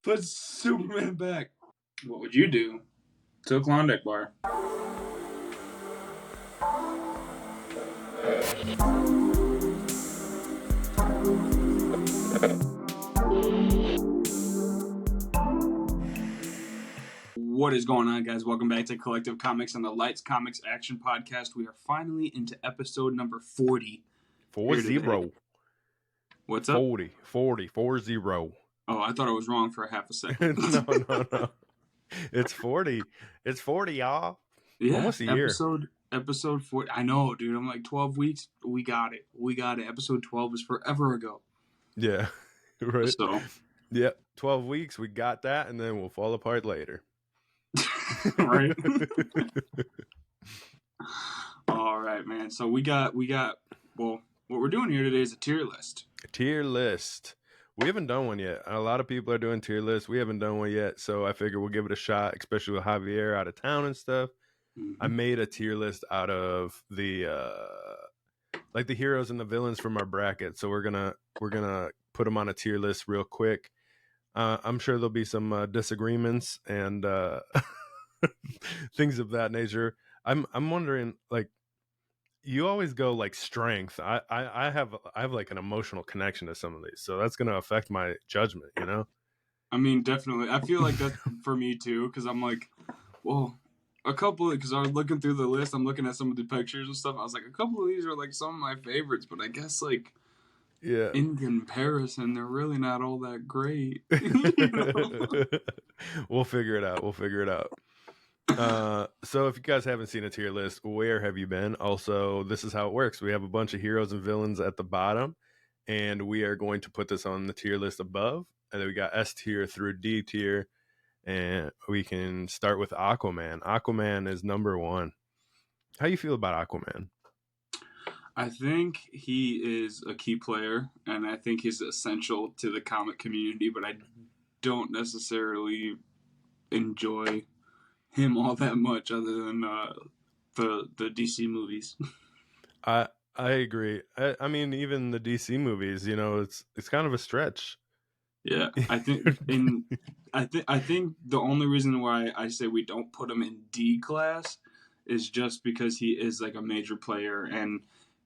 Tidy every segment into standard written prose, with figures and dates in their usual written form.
Put Superman back. What would you do to a Klondike bar? What is going on, guys? Welcome back to Collective Comics and the Lights Comics Action Podcast. We are finally into episode number 40. 40. What's up? 40. Oh, I thought I was wrong for a half a second. No. It's 40. It's 40, y'all. Yeah, almost a year. Episode 40. I know, dude. I'm like 12 weeks. We got it. Episode 12 is forever ago. Yeah, right. So, yeah, 12 weeks. We got that, and then we'll fall apart later. Right. All right, man. So we got. Well, what we're doing here today is a tier list. We haven't done one yet. A lot of people are doing tier lists. We haven't done one yet, so I figure we'll give it a shot, especially with Javier out of town and stuff. Mm-hmm. I made a tier list out of the like the heroes and the villains from our bracket. So we're gonna put them on a tier list real quick. I'm sure there'll be some disagreements and things of that nature. I'm wondering, like, you always go like strength. I have like an emotional connection to some of these, so that's gonna affect my judgment, you know? I mean, definitely. I feel like that's for me too, because I'm like, well, a couple, because I was looking through the list, I'm looking at some of the pictures and stuff. I was like, a couple of these are like some of my favorites, but I guess like, yeah, in comparison, they're really not all that great. You know? We'll figure it out. So if you guys haven't seen a tier list, where have you been? Also, this is how it works. We have a bunch of heroes and villains at the bottom, and we are going to put this on the tier list above. And then we got S tier through D tier, and we can start with Aquaman. Aquaman is number 1. How you feel about Aquaman? I think he is a key player, and I think he's essential to the comic community, but I don't necessarily enjoy him all that much other than the DC movies. I agree. I mean, even the DC movies, you know, it's kind of a stretch. Yeah, I think I think the only reason why I say we don't put him in D class is just because he is like a major player, and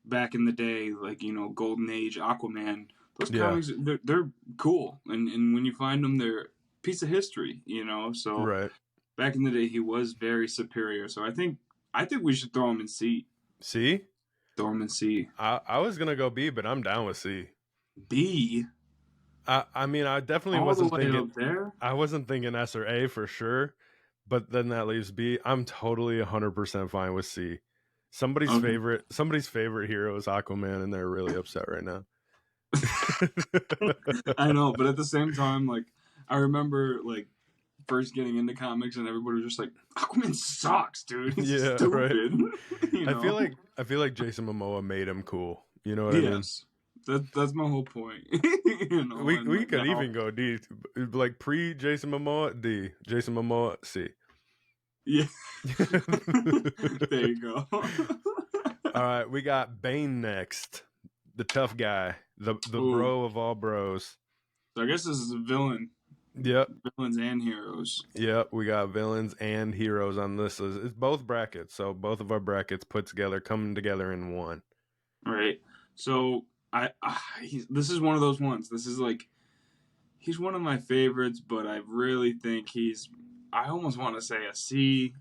back in the day, like, you know, Golden Age Aquaman, those comics, they're cool, and when you find them, they're a piece of history, you know. So right. Back in the day, he was very superior. So I think we should throw him in C. C? Throw him in C. I was gonna go B, but I'm down with C. B? I mean, I definitely all wasn't the way thinking up there? I wasn't thinking S or A for sure, but then that leaves B. I'm totally 100% fine with C. Somebody's favorite hero is Aquaman, and they're really upset right now. I know, but at the same time, like, I remember like first getting into comics, and everybody was just like, Aquaman sucks, dude. He's stupid. Right. You know? I feel like Jason Momoa made him cool. You know what I mean? Yes. That's my whole point. You know, we could even go D, like pre Jason Momoa, D. Jason Momoa, C. Yeah. There you go. All right, we got Bane next. The tough guy, the bro of all bros. So I guess this is a villain. Yep. Villains and heroes. Yep, we got villains and heroes on this list. It's both brackets, so both of our brackets coming together in one. Right. So this is one of those ones. This is like, he's one of my favorites, but I really think I almost want to say a C,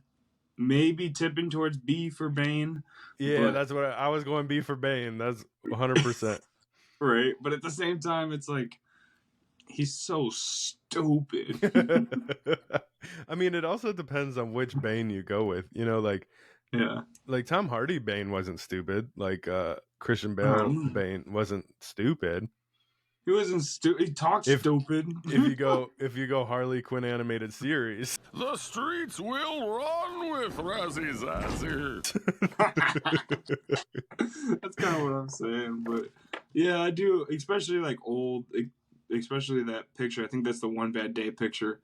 maybe tipping towards B for Bane. Yeah, that's what I was going B for Bane. That's 100%. Right, but at the same time, it's like, he's so stupid. I mean, it also depends on which Bane you go with. You know, like, yeah, like Tom Hardy Bane wasn't stupid. Like Christian Bale Bane wasn't stupid. He wasn't stupid. He talked stupid. if you go Harley Quinn animated series, the streets will run with Razzie Zazzy. That's kind of what I'm saying, but yeah, I do, especially like old. Especially that picture. I think that's the One Bad Day picture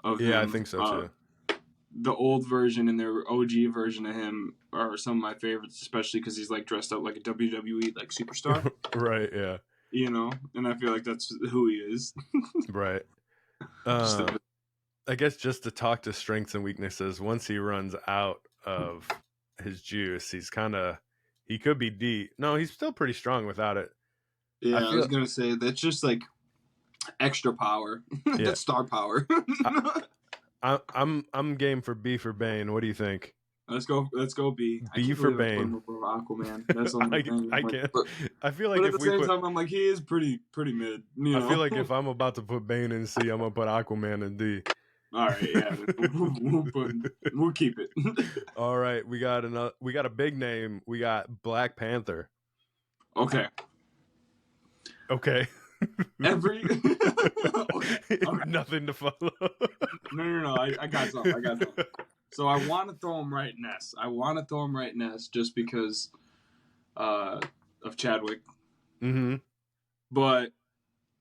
of him. Yeah, I think so too. The old version and their OG version of him are some of my favorites, especially because he's like dressed up like a WWE like superstar. Right, yeah. You know, and I feel like that's who he is. Right. I guess just to talk to strengths and weaknesses, once he runs out of his juice, he could be D. No, he's still pretty strong without it. Yeah, I was gonna say that's just like extra power. Yeah. That's star power. I'm game for B for Bane. What do you think? Let's go B. B for Bane. Aquaman. That's the only thing. I can't. I feel like but if at the same time, I'm like, he is pretty mid. You know? I feel like if I'm about to put Bane in C, I'm gonna put Aquaman in D. All right, yeah, we'll keep it. All right, we got a big name. We got Black Panther. Okay. Okay. Okay. Nothing to follow. No. I got something. So I want to throw him right Ness. Just because of Chadwick. Mm-hmm. But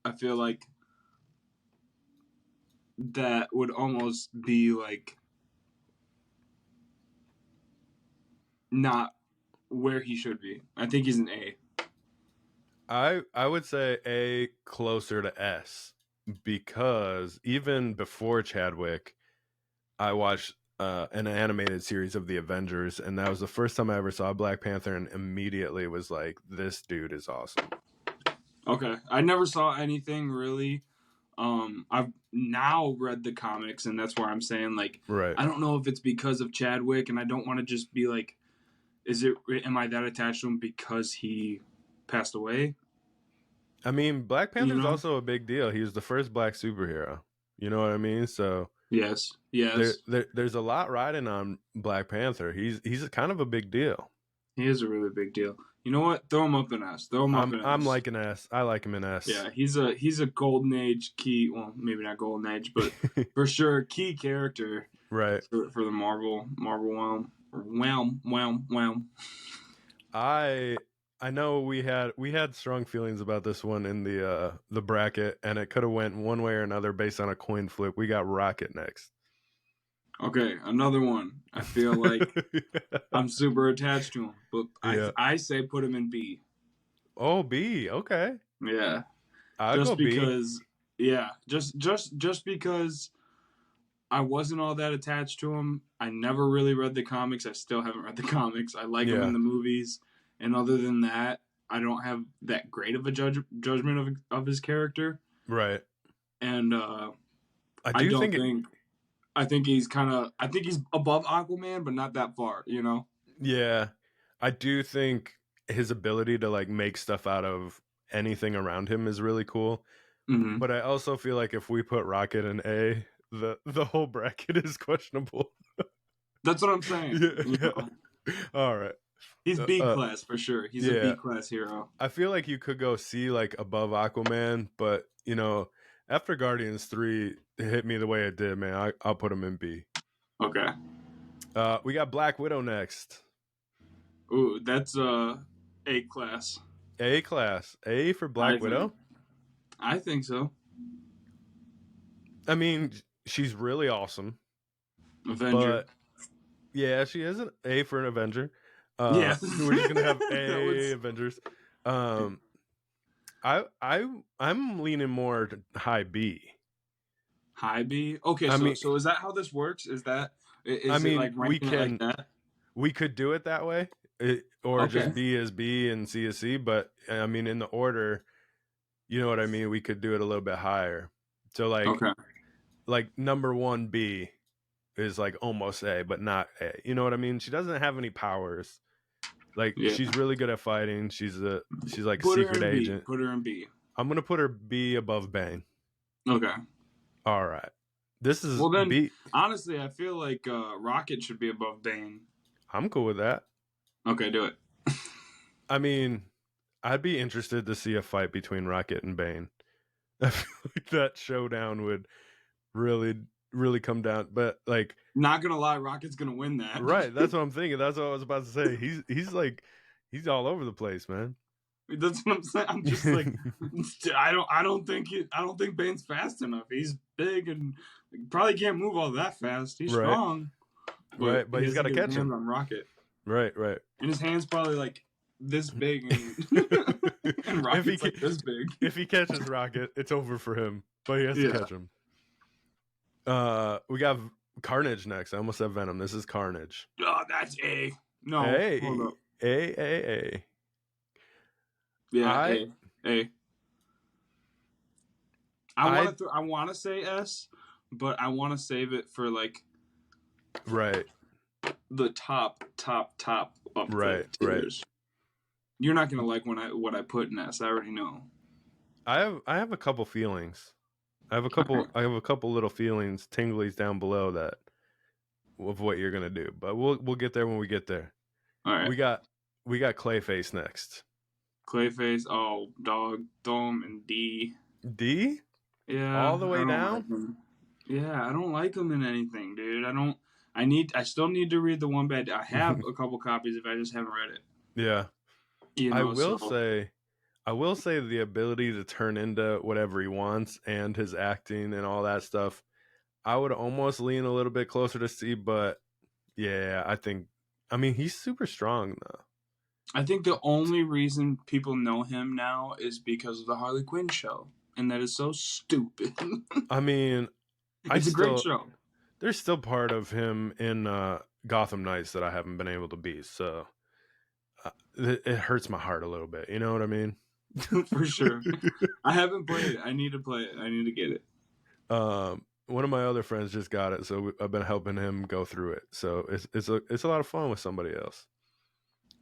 I feel like that would almost be like not where he should be. I think he's an A. I would say A closer to S, because even before Chadwick, I watched an animated series of the Avengers, and that was the first time I ever saw Black Panther, and immediately was like, this dude is awesome. Okay. I never saw anything really. I've now read the comics, and that's where I'm saying, like, right. I don't know if it's because of Chadwick, and I don't want to just be like, am I that attached to him because he passed away? I mean, Black Panther's also a big deal. He was the first black superhero. You know what I mean? So yes. There's a lot riding on Black Panther. He's kind of a big deal. He is a really big deal. You know what? Throw him up in S. I'm like an S. I like him in S. Yeah, he's a golden age key. Well, maybe not golden age, but for sure key character. Right. For the Marvel realm. I know we had strong feelings about this one in the bracket, and it could have went one way or another based on a coin flip. We got Rocket next. Okay, another one. I feel like I'm super attached to him, but I say put him in B. Oh, B. Okay. Yeah. I'll go because B. Yeah, just because I wasn't all that attached to him. I never really read the comics. I still haven't read the comics. I like him in the movies, and other than that, I don't have that great of a judgment of his character. Right. And I think he's above Aquaman, but not that far, you know? Yeah. I do think his ability to like make stuff out of anything around him is really cool. Mm-hmm. But I also feel like if we put Rocket in A, the whole bracket is questionable. That's what I'm saying. Yeah. All right. He's B class for sure. He's a B class hero. I feel like you could go C like above Aquaman, but you know, after Guardians 3 hit me the way it did, man, I'll put him in B. Okay. We got Black Widow next. Ooh, that's A class. A class. A for Black Widow? I think so. I mean, she's really awesome. Avenger. But yeah, she is an A for an Avenger. Yeah. We're just gonna have A Avengers. I'm leaning more to high B. High B? Okay, so is that how this works? Is it like ranking it like that? We could do it that way. Just B is B and C is C, but I mean in the order, you know what I mean? We could do it a little bit higher. So like number 1 B is like almost A, but not A. You know what I mean? She doesn't have any powers. Like she's really good at fighting. She's like a secret agent. Put her in B. I'm gonna put her B above Bane. Okay. All right. This is B. Honestly, I feel like Rocket should be above Bane. I'm cool with that. Okay, do it. I mean, I'd be interested to see a fight between Rocket and Bane. I feel like that showdown would really come down. But like, not gonna lie, Rocket's gonna win that. Right. That's what I'm thinking. That's what I was about to say. He's all over the place, man. That's what I'm saying. I'm just like, I don't think Bane's fast enough. He's big and probably can't move all that fast. He's strong. But he's got to catch him on Rocket. Right. And his hand's probably like this big, and Rocket's like this big. If he catches Rocket, it's over for him. But he has to catch him. We got Carnage next. I almost said Venom. This is Carnage. Oh, that's A. No, A. hold up. A. Yeah, A. I want to say S, but I want to save it for like right the top up right the tiers. You're not gonna like what I put in S. I already know. I have a couple feelings. I have a couple little feelings, tinglies down below that of what you're gonna do, but we'll get there when we get there. All right. We got Clayface next. Clayface, oh dog, Dome, and D. D? Yeah. All the way down? Like yeah, I don't like him in anything, dude. I still need to read the One Bad. I have a couple copies if I just haven't read it. Yeah. You know, I will say the ability to turn into whatever he wants and his acting and all that stuff, I would almost lean a little bit closer to C, but yeah, I mean, he's super strong though. I think the only reason people know him now is because of the Harley Quinn show, and that is so stupid. I mean, it's a great show. There's still part of him in Gotham Knights that I haven't been able to beat, so it hurts my heart a little bit. You know what I mean? For sure. I haven't played it. I need to play it. I need to get it. One of my other friends just got it, so I've been helping him go through it. So it's a lot of fun with somebody else.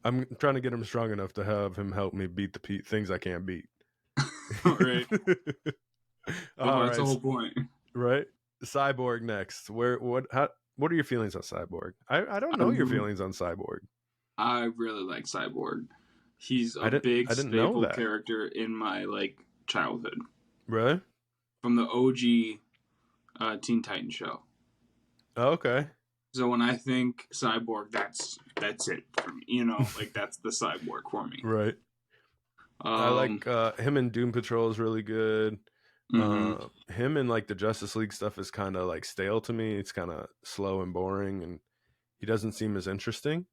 I'm trying to get him strong enough to have him help me beat the things I can't beat. Right. That's the whole point. Right. Cyborg next. What are your feelings on Cyborg? I don't know your feelings on Cyborg. I really like Cyborg. He's a big staple character in my childhood. Really? From the OG Teen Titans show. Oh, okay. So when I think Cyborg, that's it for me. You know, that's the Cyborg for me. Right. I like him in Doom Patrol is really good. Mm-hmm. Him in the Justice League stuff is kind of stale to me. It's kind of slow and boring, and he doesn't seem as interesting.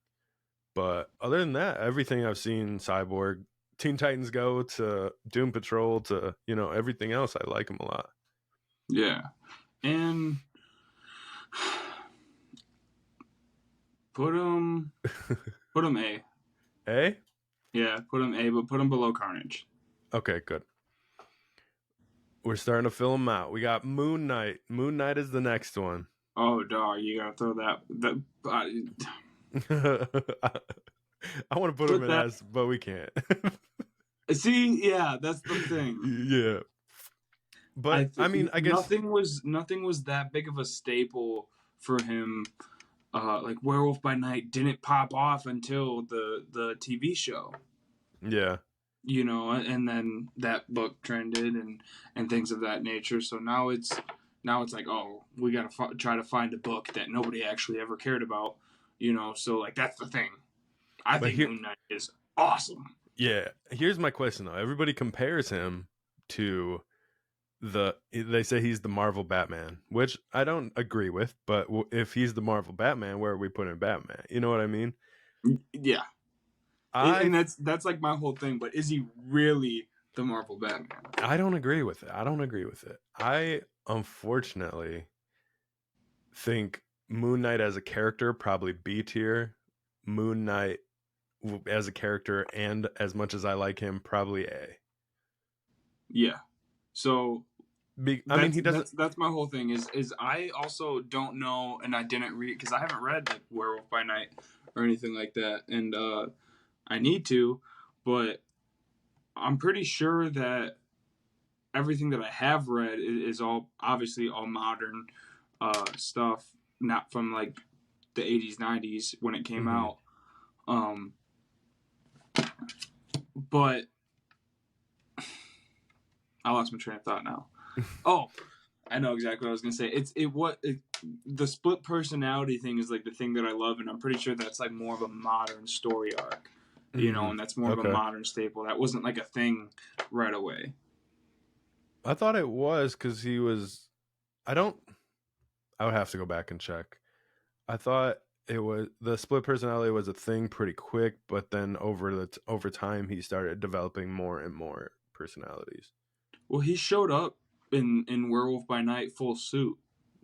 But other than that, everything I've seen Cyborg, Teen Titans Go to Doom Patrol to everything else, I like him a lot. Yeah, and put him A. A? Yeah, put him A, but put him below Carnage. Okay, good. We're starting to fill them out. We got Moon Knight. Moon Knight is the next one. Oh, dog, you gotta throw that. I want to put him in S, but we can't. See, yeah, that's the thing. Yeah, but I mean, I guess nothing was that big of a staple for him. Werewolf by Night didn't pop off until the TV show. Yeah. And then that book trended and things of that nature. So now it's like, oh, we got to try to find a book that nobody actually ever cared about. So that's the thing. I think Moon Knight is awesome. Yeah. Here's my question though. Everybody compares him to they say he's the Marvel Batman, which I don't agree with, but if he's the Marvel Batman, where are we putting Batman? You know what I mean? Yeah. And that's my whole thing, but is he really the Marvel Batman? I don't agree with it. I unfortunately think Moon Knight as a character, probably B tier. Moon Knight as a character, and as much as I like him, probably A. Yeah. So he doesn't. That's my whole thing. Is I also don't know, and I didn't read because I haven't read Werewolf by Night or anything like that, and I need to, but I'm pretty sure that everything that I have read is all obviously all modern stuff, not from the 80s, 90s when it came out. But I lost my train of thought now. Oh, I know exactly what I was gonna say. The split personality thing is the thing that I love, and I'm pretty sure that's more of a modern story arc, and that's more of a modern staple. That wasn't a thing right away. I thought it was because he was. I would have to go back and check. I thought it was the split personality was a thing pretty quick, but then over time he started developing more and more personalities. Well, he showed up in Werewolf by Night full suit.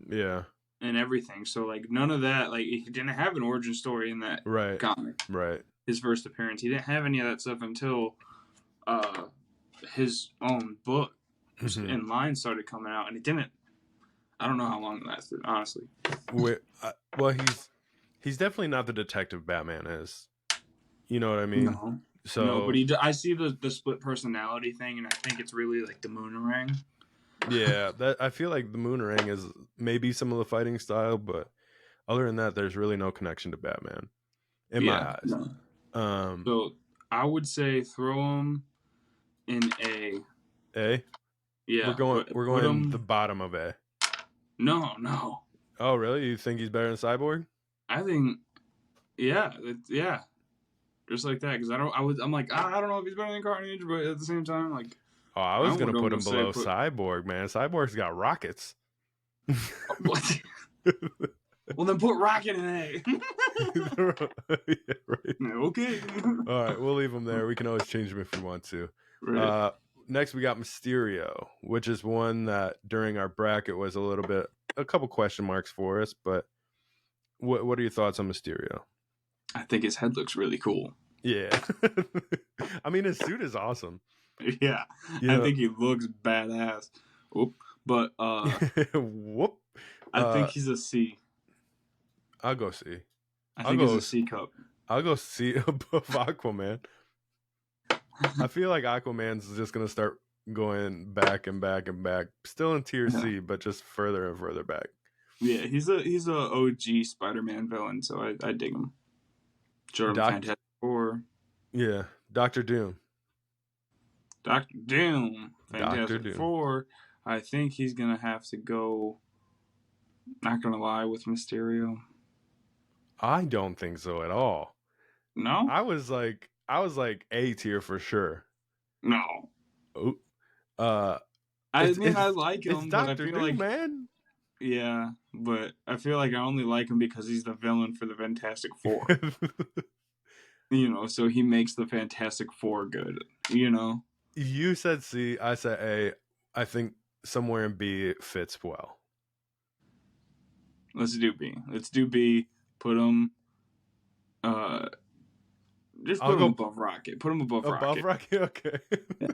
Yeah. And everything. So like none of that. Like he didn't have an origin story in that comic. Right. His first appearance. He didn't have any of that stuff until his own book and line started coming out, and it didn't. I don't know how long it lasted, honestly. Well, he's definitely not the detective Batman is. You know what I mean? No. So no, but I see the split personality thing, and I think it's really like the Moonerang. Yeah, I feel like the Moonerang is maybe some of the fighting style, but other than that, there's really no connection to Batman in my eyes. No. So I would say throw him in A. A. Yeah, we're going the bottom of A. No. Oh, really? You think he's better than Cyborg? I think, yeah, just like that. Because I'm like, I don't know if he's better than Carnage, but at the same time, like, oh, I was gonna put him below Cyborg, man. Cyborg's got rockets. What? Well, then put Rocket in A. Yeah, right. Okay. All right, we'll leave him there. We can always change him if we want to. Right. Next, we got Mysterio, which is one that during our bracket was a couple question marks for us. But what are your thoughts on Mysterio? I think his head looks really cool. Yeah. I mean, his suit is awesome. Yeah. I think he looks badass. Whoop. But whoop. I think he's a C. I'll go C. I think he's a C cup. I'll go C above Aquaman. I feel like Aquaman's just gonna start going back and back and back. Still in tier C, but just further and further back. Yeah, he's a OG Spider-Man villain, so I dig him. Jordan Fantastic Four. Yeah, Doctor Doom. Fantastic Four. I think he's gonna have to go. Not gonna lie, with Mysterio. I don't think so at all. No, I was like A tier for sure. No. Oh. I mean, I like him, it's but Dr. I feel Doom, like, man. Yeah, but I feel like I only like him because he's the villain for the Fantastic Four. So he makes the Fantastic Four good. You said C, I said A. I think somewhere in B fits well. Let's do B. Put him. Just put him above Rocket. Put him above Rocket. Above Rocket, okay. Yeah.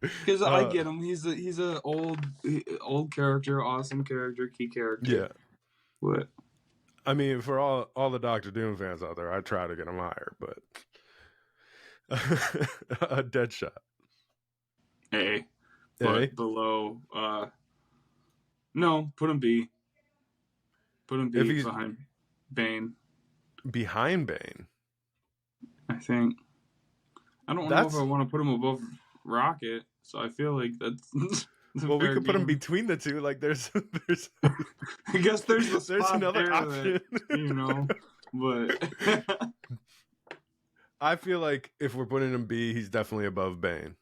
Because I get him. He's a old character, awesome character, key character. Yeah. What? I mean, for all the Doctor Doom fans out there, I try to get him higher, but a dead shot. A. But below. No, put him B. Put him B behind Bane. Behind Bane. I think. I don't know if I want to put him above Rocket, so I feel like that's. Well, we could put him between the two. Like, there's. I guess there's another option, but. I feel like if we're putting him B, he's definitely above Bane.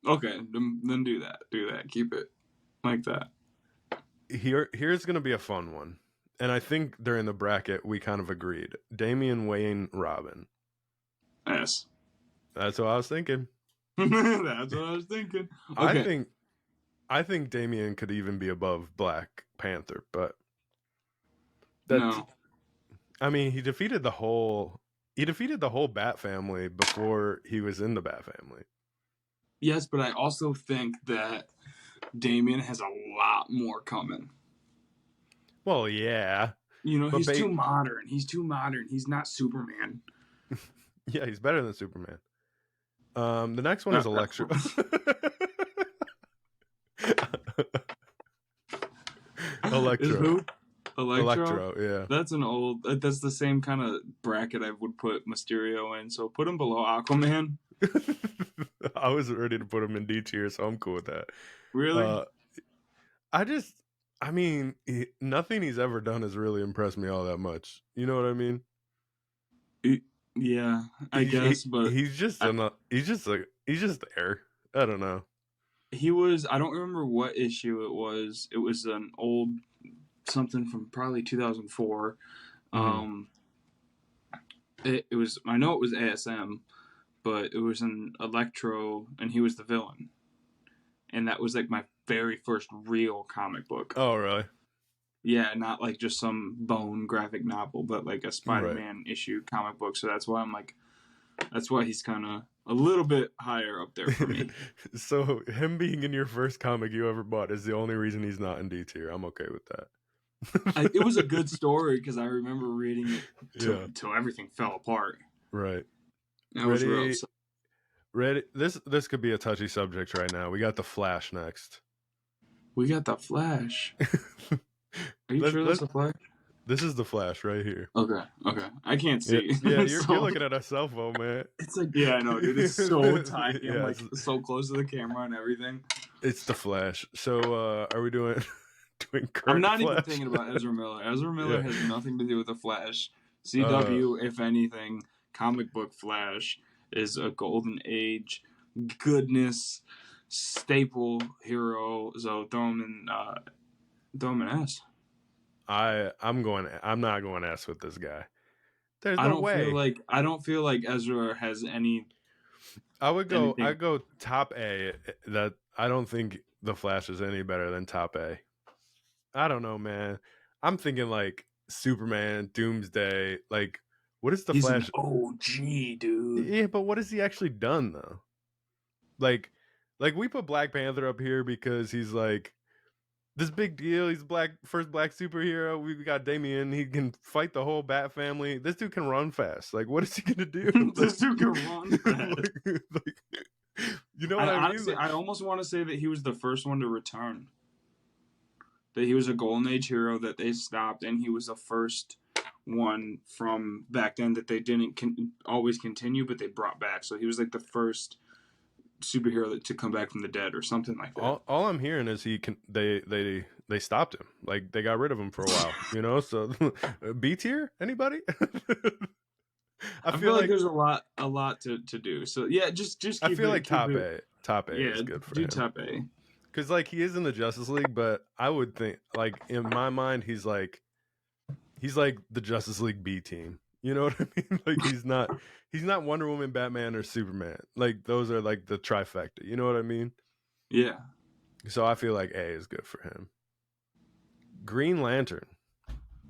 Okay, then do that. Keep it like that. Here's gonna be a fun one, and I think during the bracket we kind of agreed. Damian Wayne Robin. S. That's what I was thinking. That's what I was thinking. Okay. I think Damian could even be above Black Panther, but no. I mean, he defeated the whole Bat family before he was in the Bat family. Yes, but I also think that Damian has a lot more coming. Well, yeah. He's too modern. He's not Superman. Yeah, he's better than Superman. The next one is Electro. Electro. Electro, yeah. That's the same kind of bracket I would put Mysterio in. So put him below Aquaman. I was ready to put him in D tier, so I'm cool with that. Really? Nothing he's ever done has really impressed me all that much. You know what I mean? Yeah, I guess, but he's just there. I don't know. He was. I don't remember what issue it was. It was an old something from probably 2004. Mm-hmm. It was. I know it was ASM, but it was an Electro, and he was the villain. And that was like my very first real comic book. Oh, really? Yeah, not like just some bone graphic novel, but like a Spider-Man issue comic book. So that's why he's kind of a little bit higher up there for me. So him being in your first comic you ever bought is the only reason he's not in D tier. I'm okay with that. It was a good story because I remember reading it till everything fell apart. Right. Ready? This could be a touchy subject right now. We got the Flash next. We got the Flash. Are you sure that's the Flash? This is the Flash right here. Okay. I can't see. Yeah, you're looking at a cell phone, man. It's like, yeah, I know, dude. It's so tiny. Yeah, I'm like so close to the camera and everything. It's the Flash. So, are we doing current I'm not Flash? even thinking about Ezra Miller. Ezra Miller has nothing to do with the Flash. CW, if anything, comic book Flash is a golden age goodness staple hero. So throw him in S. I'm not going S with this guy. There's no way. I don't feel like Ezra has any. I'd go top A. That I don't think the Flash is any better than top A. I don't know, man. I'm thinking like Superman, Doomsday. Like, what is the Flash? He's an OG, dude. Yeah, but what has he actually done though? Like we put Black Panther up here because he's like this big deal. He's first black superhero. We got Damian. He can fight the whole Bat family. This dude can run fast. Like, what is he gonna do? This dude can run fast. You know what I mean? Honestly, I almost want to say that he was the first one to return. That he was a Golden Age hero that they stopped, and he was the first one from back then that they didn't always continue, but they brought back. So he was like the first superhero to come back from the dead or something like that. All I'm hearing is they stopped him. Like, they got rid of him for a while, you know? So B tier? Anybody? I feel like there's a lot to do. So yeah, just keep I feel like top A is good for him. Do top A. Because like he is in the Justice League, but I would think like in my mind he's like the Justice League B team. You know what I mean? Like he's not Wonder Woman, Batman, or Superman. Like those are like the trifecta. You know what I mean? Yeah. So I feel like A is good for him. Green Lantern. I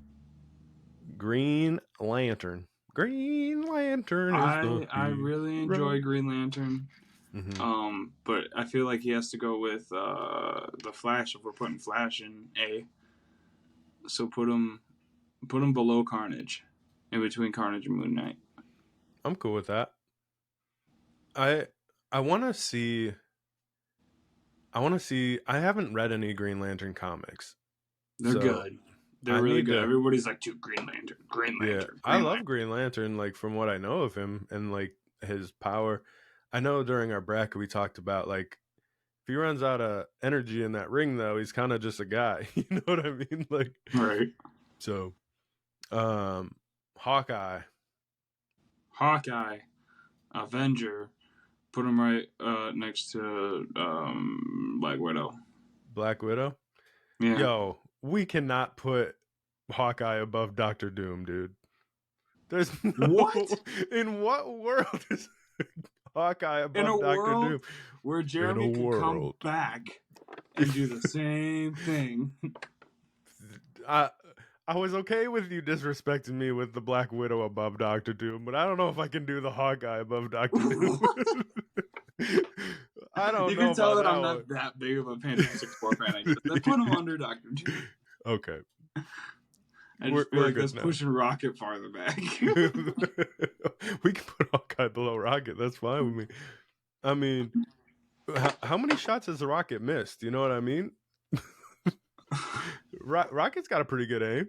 really enjoy Green Lantern. Mm-hmm. But I feel like he has to go with the Flash if we're putting Flash in A. So put him below Carnage, in between Carnage and Moon Knight. I'm cool with that. I want to see. I haven't read any Green Lantern comics. They're good. They're really good. Everybody's like, dude, Green Lantern. Yeah, I love Green Lantern. Like from what I know of him and like his power. I know during our bracket we talked about like if he runs out of energy in that ring though, he's kind of just a guy. You know what I mean? Like right. So, Hawkeye, Avenger, put him right next to Black Widow. Yeah. Yo, we cannot put Hawkeye above Dr. Doom, dude. There's what? In what world is Hawkeye above Dr. Doom? Where Jeremy can come back and do the same thing. I was okay with you disrespecting me with the Black Widow above Dr. Doom, but I don't know if I can do the Hawkeye above Dr. Doom. I don't know. You can tell that I'm not that big of a Fantastic Four fan. I put him under Dr. Doom. Okay. I just feel like that's pushing Rocket farther back. We can put Hawkeye below Rocket. That's fine with me. I mean, how many shots has the Rocket missed? You know what I mean? Rocket's got a pretty good aim.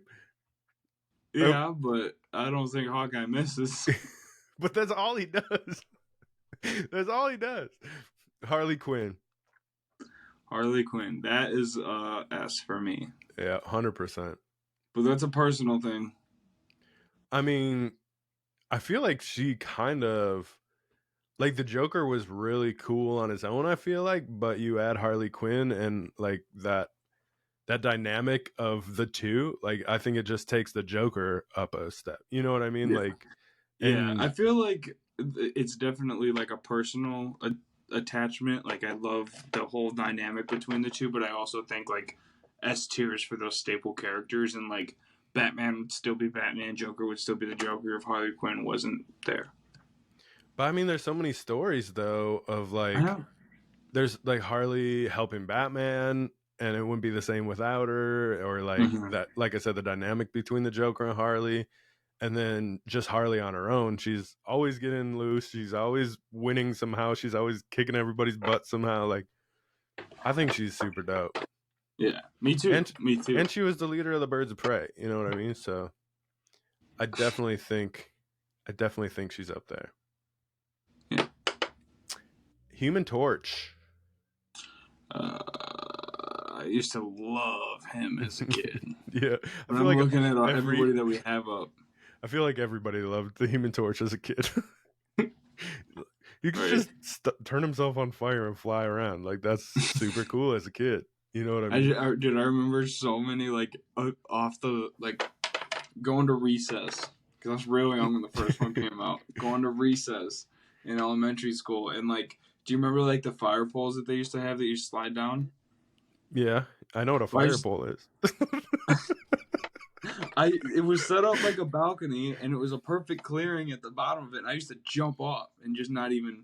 Yeah, but I don't think Hawkeye misses. But that's all he does. That's all he does. Harley Quinn. That is S for me. Yeah, 100%. But that's a personal thing. I mean, I feel like she kind of like the Joker was really cool on his own, I feel like, but you add Harley Quinn and like that dynamic of the two, like I think it just takes the Joker up a step. You know what I mean? Yeah. Like I feel like it's definitely like a personal attachment. Like I love the whole dynamic between the two, but I also think like S tiers for those staple characters, and like Batman would still be Batman, Joker would still be the Joker if Harley Quinn wasn't there. But I mean, there's so many stories though of like, there's like Harley helping Batman, and it wouldn't be the same without her, or like that. Like I said, the dynamic between the Joker and Harley, and then just Harley on her own. She's always getting loose. She's always winning somehow. She's always kicking everybody's butt somehow. Like, I think she's super dope. Yeah, me too. Me too. And she was the leader of the Birds of Prey. You know what I mean? So I definitely think she's up there. Yeah. Human Torch. I used to love him as a kid. Yeah, I feel like looking at everybody that we have up. I feel like everybody loved the Human Torch as a kid. He could just turn himself on fire and fly around. Like, that's super cool as a kid. You know what I mean? I remember so many, like, off the, like, going to recess. Because I was real young when the first one came out. Going to recess in elementary school. And, like, do you remember, like, the fire poles that they used to have that you slide down? Yeah, I know what a fire pole is. It was set up like a balcony, and it was a perfect clearing at the bottom of it. And I used to jump off and just not even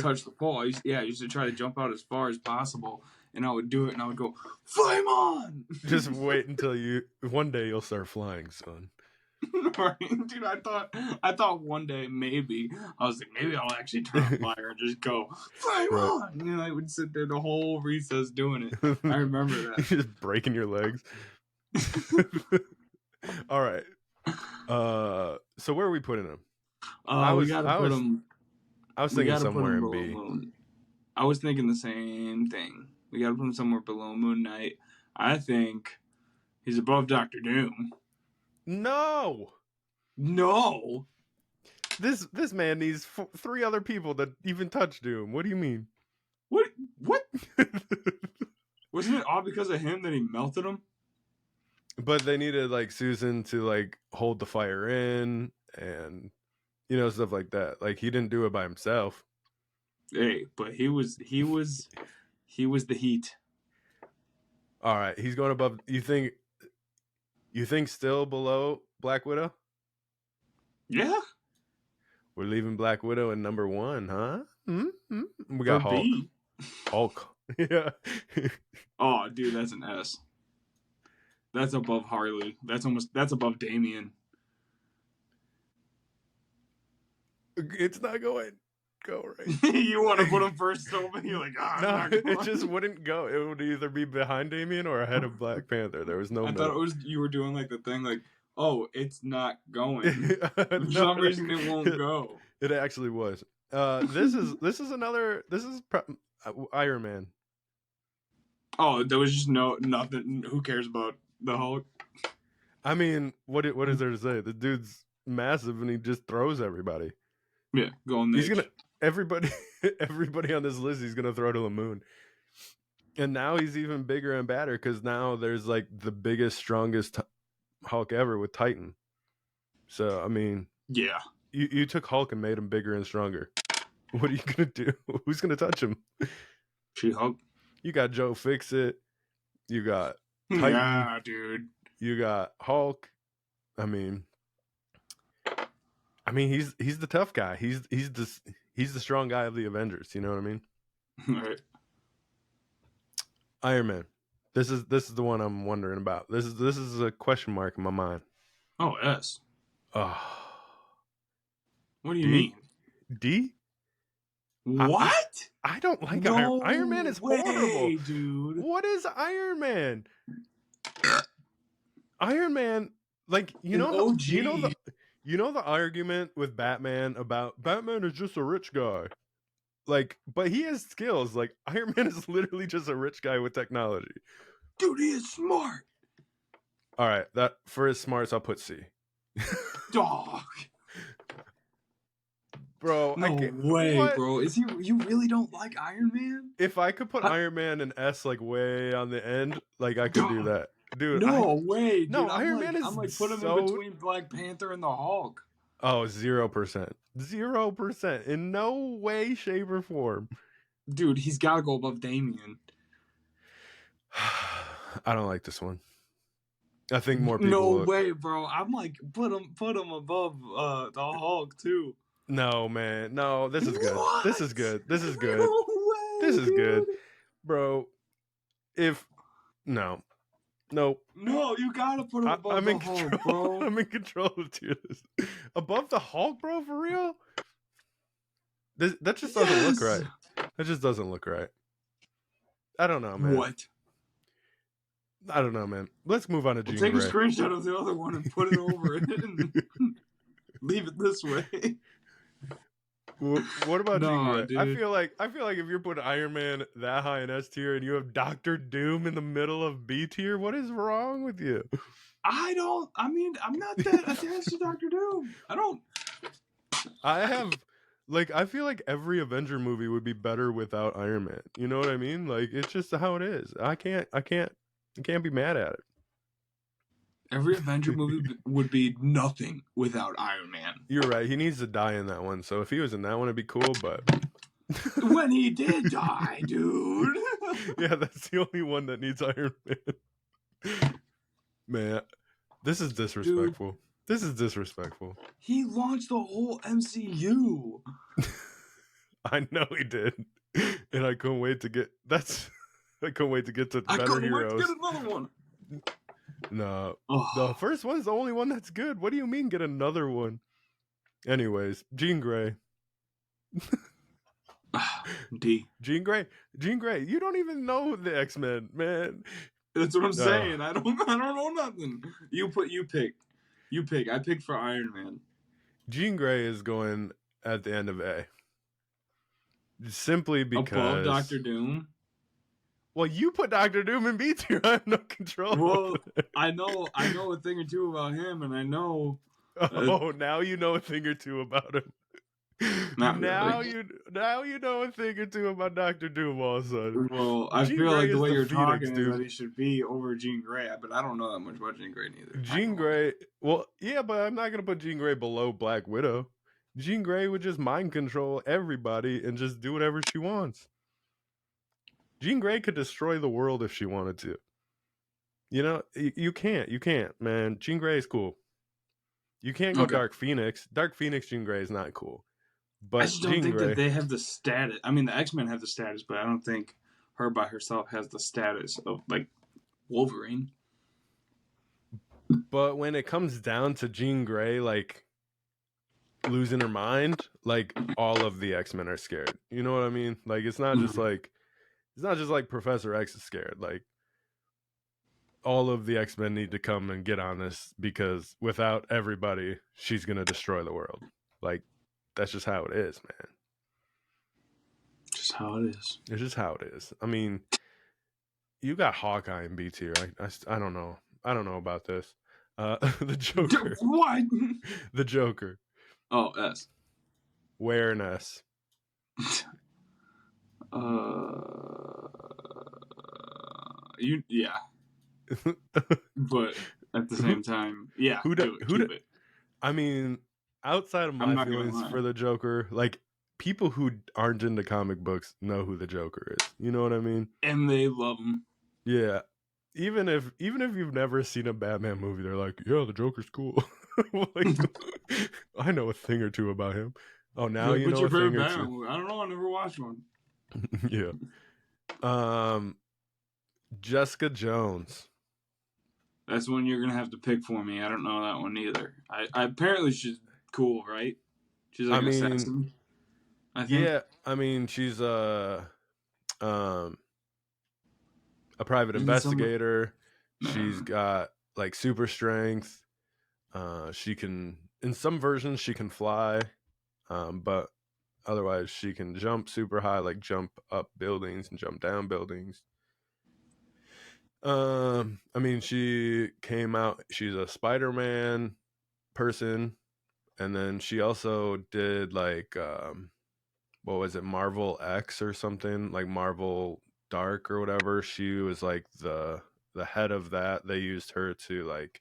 touch the pole. I used to try to jump out as far as possible, and I would do it, and I would go, "Flame on!" Just wait until one day you'll start flying, son. Right, dude. I thought one day maybe I was like, maybe I'll actually turn on fire and just go flame on. And I would sit there the whole recess doing it. I remember that. Just breaking your legs. All right. So where are we putting him? I was thinking somewhere in B. I was thinking the same thing. We got to put him somewhere below Moon Knight. I think he's above Dr. Doom. No. This man needs 3 other people that even touch Doom. What do you mean? What? Wasn't it all because of him that he melted him? But they needed like Susan to like hold the fire in, and stuff like that. Like, he didn't do it by himself. Hey, but he was the heat. All right, he's going above. You think still below Black Widow? Yeah. We're leaving Black Widow in number 1, huh? Mm-hmm. We got Hulk. Hulk. Yeah. Oh, dude, that's an S. That's above Harley. That's above Damian. It's not going go right. You want to put him first, so you're like, no, it just wouldn't go. It would either be behind Damian or ahead of Black Panther. There was no. I thought it was you were doing like the thing, like, oh, it's not going. For some reason, it won't go. It actually was. This is Iron Man. Oh, there was just nothing. Who cares about the Hulk? I mean, what is there to say? The dude's massive and he just throws everybody. Yeah, go on there. He's gonna everybody on this list he's gonna throw to the moon. And now he's even bigger and badder because now there's like the biggest, strongest Hulk ever with Titan. So I mean, yeah, you took Hulk and made him bigger and stronger. What are you gonna do? Who's gonna touch him? She-Hulk. You got Joe Fixit. You got Titan. Yeah, dude. You got Hulk. I mean, he's the tough guy. He's the strong guy of the Avengers. You know what I mean? Right. Iron Man. This is the one I'm wondering about. This is a question mark in my mind. Oh, S. Oh. What do you mean? D? What? I don't like Iron Man is horrible, dude. What is Iron Man? Iron Man, like, you know the argument with Batman about Batman is just a rich guy. Like, but he has skills. Like, Iron Man is literally just a rich guy with technology. Dude, he is smart. All right, that for his smarts, I'll put C. Dog. Bro, no way, what? Bro. Is he? You really don't like Iron Man? If I could put Iron Man and S like way on the end, like I could do that, dude. No way. Dude, no, Iron Man is. I'm like put him in between Black Panther and the Hulk. Oh, 0%. 0%. In no way, shape, or form. Dude, he's got to go above Damian. I don't like this one. I think more No people. way, bro. I'm like put him above the Hulk too. No, man. No, this is good. What? This is good. This is good. No way, This is dude. good, bro. Nope. No, you gotta put him above the Hulk, bro. I'm in control of tier list. Above the Hulk, bro, for real? That just doesn't look right. That just doesn't look right. I don't know, man. What? I don't know, man. Let's move on to Jean Grey. Take a screenshot of the other one and put it over it and leave it this way. What about Jean Grey? Dude. I feel like if you're putting Iron Man that high in S tier and you have Doctor Doom in the middle of B tier, what is wrong with you? I'm not that attached to Doctor Doom. I feel like every Avenger movie would be better without Iron Man. You know what I mean? Like, it's just how it is. I can't be mad at it. Every Avenger movie would be nothing without Iron Man. You're right. He needs to die in that one. So if he was in that one, it'd be cool. But when he did die, dude. Yeah, that's the only one that needs Iron Man. Man, this is disrespectful. Dude, this is disrespectful. He launched the whole MCU. I know he did, and I couldn't wait to get. I couldn't wait to get to better heroes. Wait to get another one. No, the first one's the only one that's good. What do you mean get another one? Anyways, Jean Grey. D. Jean Grey. You don't even know the X-Men, man. That's what I'm saying. I don't know nothing. You pick. I picked for Iron Man. Jean Grey is going at the end of A. Simply because above Doctor Doom. Well, you put Doctor Doom in B tier. I have no control. Well, I know a thing or two about him, and I know. Now you know a thing or two about him. Now you know a thing or two about Doctor Doom all of a sudden. Well, I feel like the way you're talking is that he should be over Jean Grey, but I don't know that much about Jean Grey neither. Jean Grey, well, yeah, but I'm not gonna put Jean Grey below Black Widow. Jean Grey would just mind control everybody and just do whatever she wants. Jean Grey could destroy the world if she wanted to. You know, you can't, man. Jean Grey is cool. You can't go Dark Phoenix. Dark Phoenix Jean Grey is not cool. But I just don't think that they have the status. I mean, the X-Men have the status, but I don't think her by herself has the status of, like, Wolverine. But when it comes down to Jean Grey, like, losing her mind, like, all of the X-Men are scared. You know what I mean? Like, it's not just like Professor X is scared. Like, all of the X-Men need to come and get on this because without everybody, she's going to destroy the world. Like, that's just how it is, man. Just how it is. It's just how it is. I mean, you got Hawkeye in B tier. I don't know. I don't know about this. The Joker. What? The Joker. Oh, S. Where in S? Yeah. But at the same time, yeah. I mean, outside of my feelings for the Joker, like, people who aren't into comic books know who the Joker is. You know what I mean? And they love him. Yeah. Even if you've never seen a Batman movie, they're like, yeah, the Joker's cool. Like, I know a thing or two about him. Oh, now you know a thing or two. I don't know. I never watched one. Yeah. Jessica Jones. That's one you're gonna have to pick for me. I don't know that one either. I apparently she's cool, right? She's like an assassin. I think. Yeah, I mean she's a private investigator. She's got like super strength. She can, in some versions, she can fly, but otherwise she can jump super high, like jump up buildings and jump down buildings. I mean, she came out. She's a Spider-Man person, and then she also did like what was it, Marvel X or something, like Marvel Dark or whatever. She was like the head of that. They used her to like.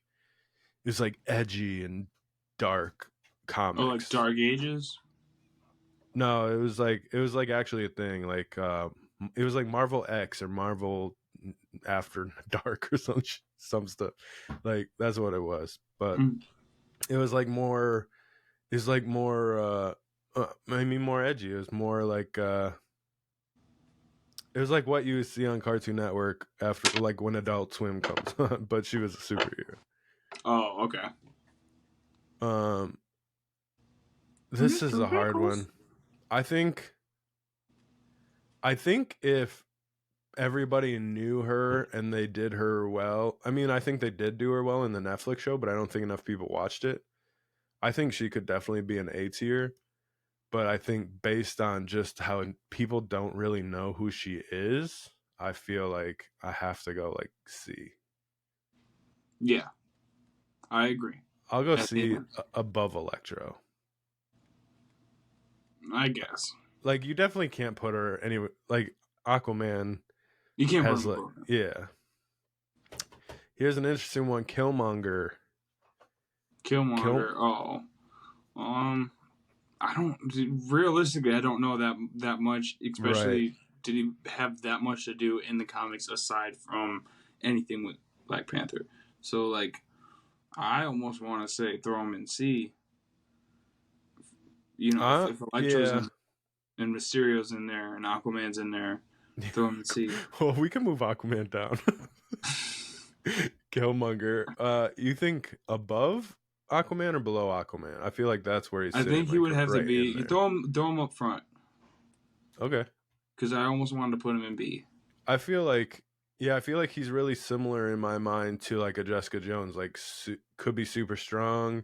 It's like edgy and dark comics. Oh, like Dark Ages? No, it was like actually a thing. Like it was like Marvel X or Marvel after dark or some stuff. Like that's what it was. But it was like more. It's like more. I mean, more edgy. It was more like. It was like what you see on Cartoon Network after, like when Adult Swim comes on, but she was a superhero. Oh, okay. This is a hard one. I think if everybody knew her and they did her well, I mean, I think they did do her well in the Netflix show, but I don't think enough people watched it. I think she could definitely be an A tier, but I think based on just how people don't really know who she is, I feel like I have to go like C. Yeah, I agree. I'll go C above Electro. I guess. Like, you definitely can't put her anywhere. Like, Aquaman. You can't has put her. Like, yeah. Here's an interesting one. Killmonger. Oh. I don't. Realistically, I don't know that much. Especially, right. Did he have that much to do in the comics aside from anything with Black Panther? So, like, I almost want to say throw him in C. You know, if Electro's and Mysterio's in there and Aquaman's in there, throw him in C. Well, we can move Aquaman down. Killmonger. You think above Aquaman or below Aquaman? I feel like that's where he's sitting. I think he would have to be. You throw him up front. Okay. Because I almost wanted to put him in B. I feel like he's really similar in my mind to like a Jessica Jones. Like could be super strong,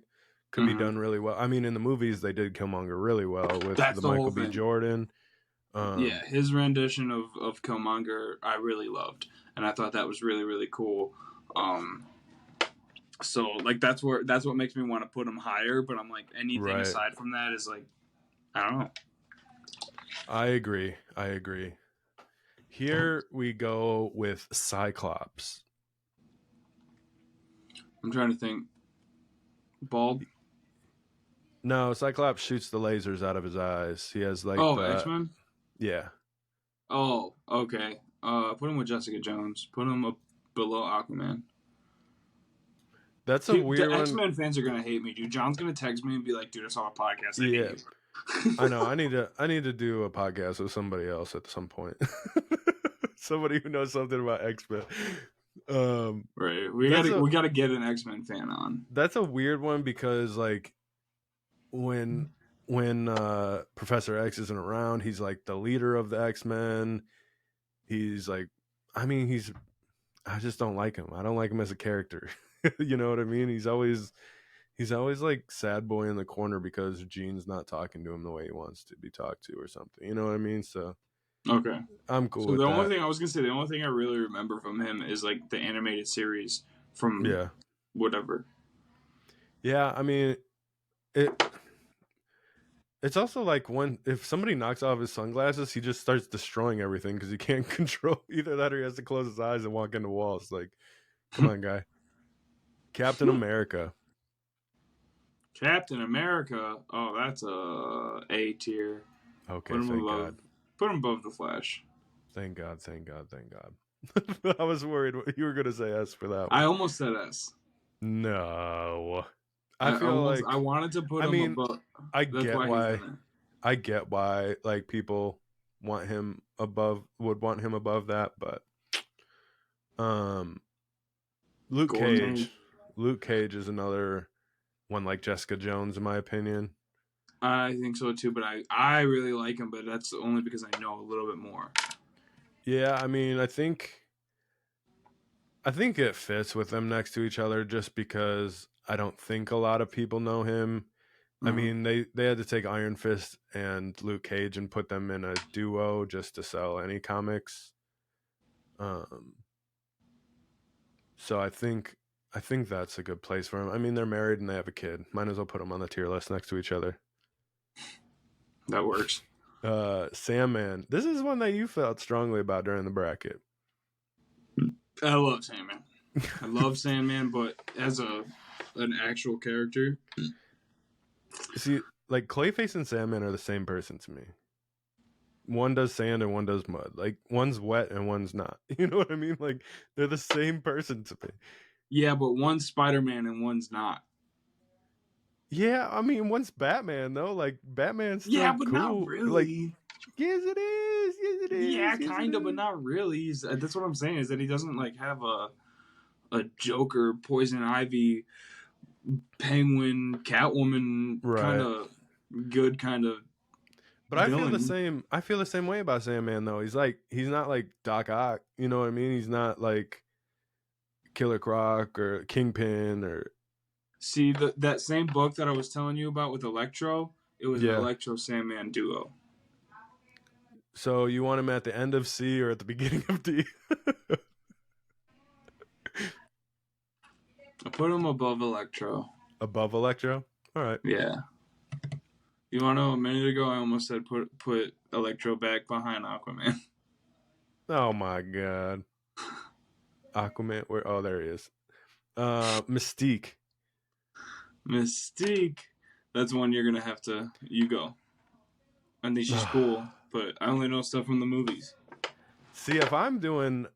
could be done really well. I mean, in the movies they did Killmonger really well with the Michael B. Jordan. Yeah, his rendition of Killmonger I really loved, and I thought that was really, really cool. So like that's what makes me want to put him higher. But I'm like, anything aside from that is like, I don't know. I agree. Here we go with Cyclops. I'm trying to think. Bald? No, Cyclops shoots the lasers out of his eyes. He has like X-Men? Yeah. Oh, okay. Put him with Jessica Jones. Put him up below Aquaman. That's a weird one. X-Men fans are gonna hate me, dude. John's gonna text me and be like, "Dude, I saw a podcast." Yeah. I know. I need to do a podcast with somebody else at some point. Somebody who knows something about X-Men. Right. We gotta get an X-Men fan on. That's a weird one because like when Professor X isn't around, he's like the leader of the X-Men. He's like, I just don't like him. I don't like him as a character. You know what I mean? He's always like sad boy in the corner because Jean's not talking to him the way he wants to be talked to or something. You know what I mean? So okay, I'm cool. So with the only thing I was gonna say, the only thing I really remember from him is like the animated series from whatever. Yeah, I mean it's also like if somebody knocks off his sunglasses, he just starts destroying everything because he can't control either that or he has to close his eyes and walk into walls. Like, come on, guy. Captain America. Captain America. Oh, that's A tier. Okay, thank God. Put him above the Flash. Thank God. I was worried you were gonna say S for that one. I almost said S. No. I feel like I wanted to put him above. I get why like people would want him above that, but Luke Cage is another one like Jessica Jones in my opinion. I think so too, but I really like him, but that's only because I know a little bit more. Yeah, I mean, I think it fits with them next to each other just because I don't think a lot of people know him. Mm-hmm. I mean, they had to take Iron Fist and Luke Cage and put them in a duo just to sell any comics. So I think that's a good place for him. I mean, they're married and they have a kid. Might as well put them on the tier list next to each other. That works. Sandman. This is one that you felt strongly about during the bracket. I love Sandman. I love Sandman, but as an actual character. See, like Clayface and Sandman are the same person to me. one does sand and one does mud. Like one's wet and one's not. You know what I mean? Like they're the same person to me. Yeah, but one's Spider-Man and one's not. Yeah, I mean one's Batman though. Like Batman's still Yeah, but not cool. Like really. yes it is. Yes it is. Yeah, Yes, kind of, but not really. That's what I'm saying, is that he doesn't like have a Joker, Poison Ivy, Penguin, Catwoman kind Right. of good kind of. But I feel the Villain. same. I feel the same way about Sandman though. He's not like Doc Ock. You know what I mean? He's not like Killer Croc or Kingpin or. See, that same book that I was telling you about with Electro, it was an Yeah. Electro Sandman duo. So you want him at the end of C or at the beginning of D? I put him above Electro. Above Electro? All right. Yeah. You want to know? A minute ago, I almost said put Electro back behind Aquaman. Oh my god. Aquaman. Where? Oh, there he is. Mystique. Mystique. That's one you're gonna have to. You go. I think she's cool, but I only know stuff from the movies. See, if I'm doing,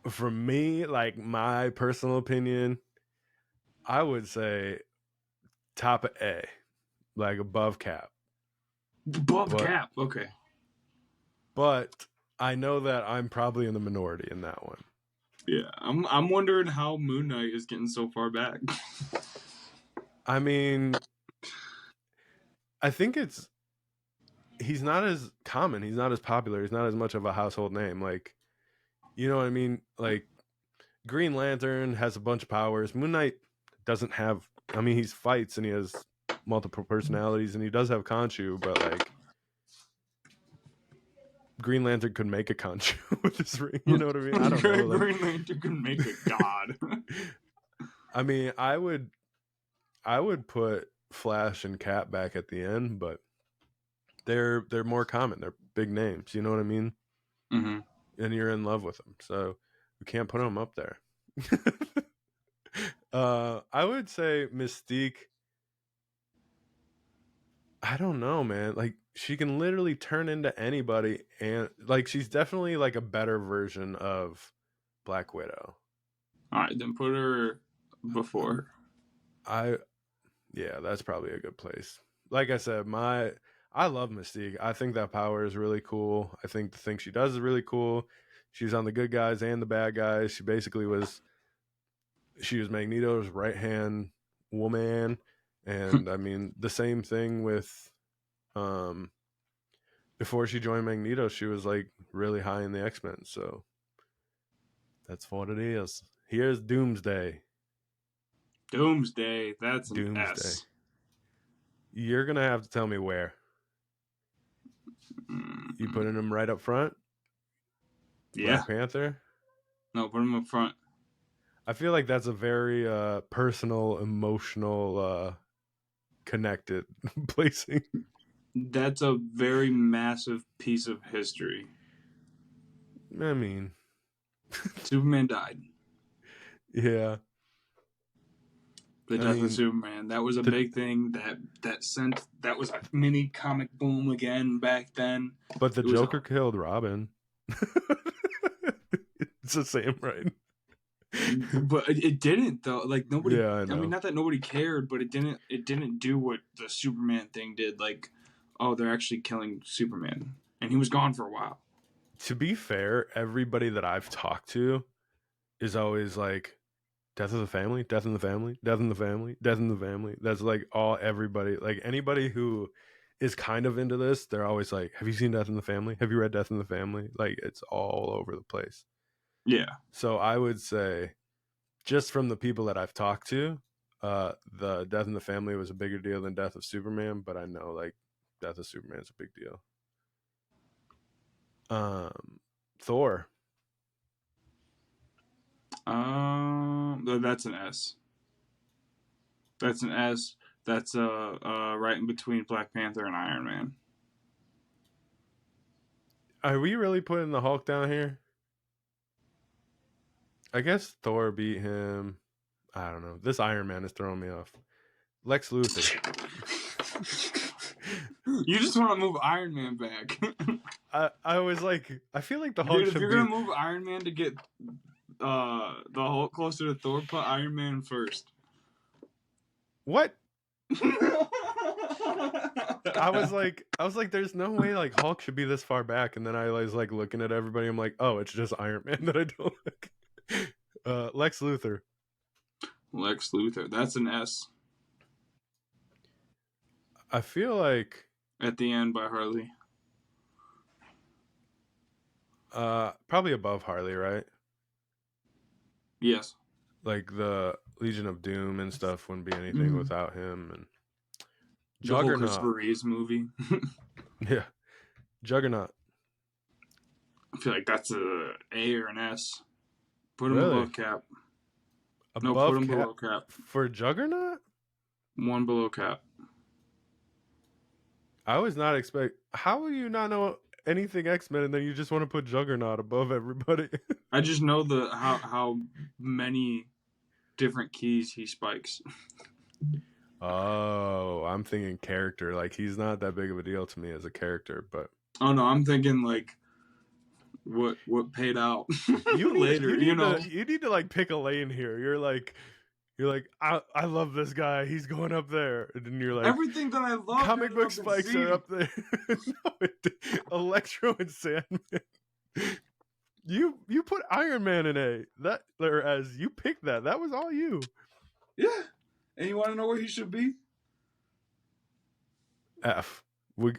for me, like my personal opinion, I would say top of A, like above Cap. Above Cap, okay. But I know that I'm probably in the minority in that one. Yeah, I'm wondering how Moon Knight is getting so far back. I mean, I think he's not as common. He's not as popular. He's not as much of a household name. Like, you know what I mean? Like, Green Lantern has a bunch of powers. Moon Knight doesn't have. I mean, he fights and he has multiple personalities and he does have Khonshu, but like, Green Lantern could make a Khonshu with his ring. You know what I mean? I don't know. Like, Green Lantern can make a god. I mean, I would put Flash and Cap back at the end, but they're more common. They're big names. You know what I mean? Mm-hmm. And you're in love with them, so we can't put them up there. I would say Mystique. I don't know, man. Like she can literally turn into anybody, and like she's definitely like a better version of Black Widow. All right, then put her before. Yeah, that's probably a good place. Like I said, I love Mystique. I think that power is really cool. I think the thing she does is really cool. She's on the good guys and the bad guys. She was Magneto's right-hand woman. And I mean, the same thing with before she joined Magneto, she was like really high in the X-Men. So that's what it is. Here's Doomsday. Doomsday. That's an Doomsday. S. You're gonna have to tell me where. You putting him right up front? Yeah. Black Panther? No, put him up front. I feel like that's a very personal, emotional, connected placing. That's a very massive piece of history. I mean, Superman died. Yeah. The death of Superman. That was a big thing that was a mini comic boom again back then. But the Joker killed Robin. It's the same, right? But it didn't though. Like nobody. Yeah, I know. I mean, not that nobody cared, but it didn't do what the Superman thing did. Like, oh, they're actually killing Superman, and he was gone for a while. To be fair, everybody that I've talked to is always like, death of the family, death in the family, death in the family, death in the family. That's like everybody, like anybody who is kind of into this, they're always like, have you seen Death in the Family? Have you read Death in the Family? Like it's all over the place. Yeah. So I would say, just from the people that I've talked to, the Death in the Family was a bigger deal than Death of Superman, but I know like Death of Superman is a big deal. Thor. That's an S. That's an S. That's right in between Black Panther and Iron Man. Are we really putting the Hulk down here? I guess Thor beat him. I don't know. This Iron Man is throwing me off. Lex Luthor. You just want to move Iron Man back. I was like, I feel like the Hulk Dude, if should you're be. gonna move Iron Man to get the Hulk closer to Thor, put Iron Man first. What? I was like, there's no way like Hulk should be this far back, and then I was like looking at everybody. I'm like, oh, it's just Iron Man that I don't like. Lex Luthor. Lex Luthor. That's an S. I feel like At the end by Harley. probably above Harley, right? Yes. Like the Legion of Doom and stuff wouldn't be anything without him. And the whole Juggernaut. Christopher Reeves movie. Yeah, Juggernaut. I feel like that's a A or an S. Put him Really? above Cap. Above no, put him Cap? below Cap. For Juggernaut? One below Cap. I was not expect. How will you not know anything X-Men and then you just want to put Juggernaut above everybody? I just know how many different keys he spikes. Oh, I'm thinking character. Like he's not that big of a deal to me as a character, but Oh no, I'm thinking like what paid out later. You need to like pick a lane here. You're like I love this guy. He's going up there, and then you're like everything that I love. Comic book spikes are up there. No, Electro and Sandman. You put Iron Man in A. That or as you picked that. That was all you. Yeah. And you want to know where he should be? F.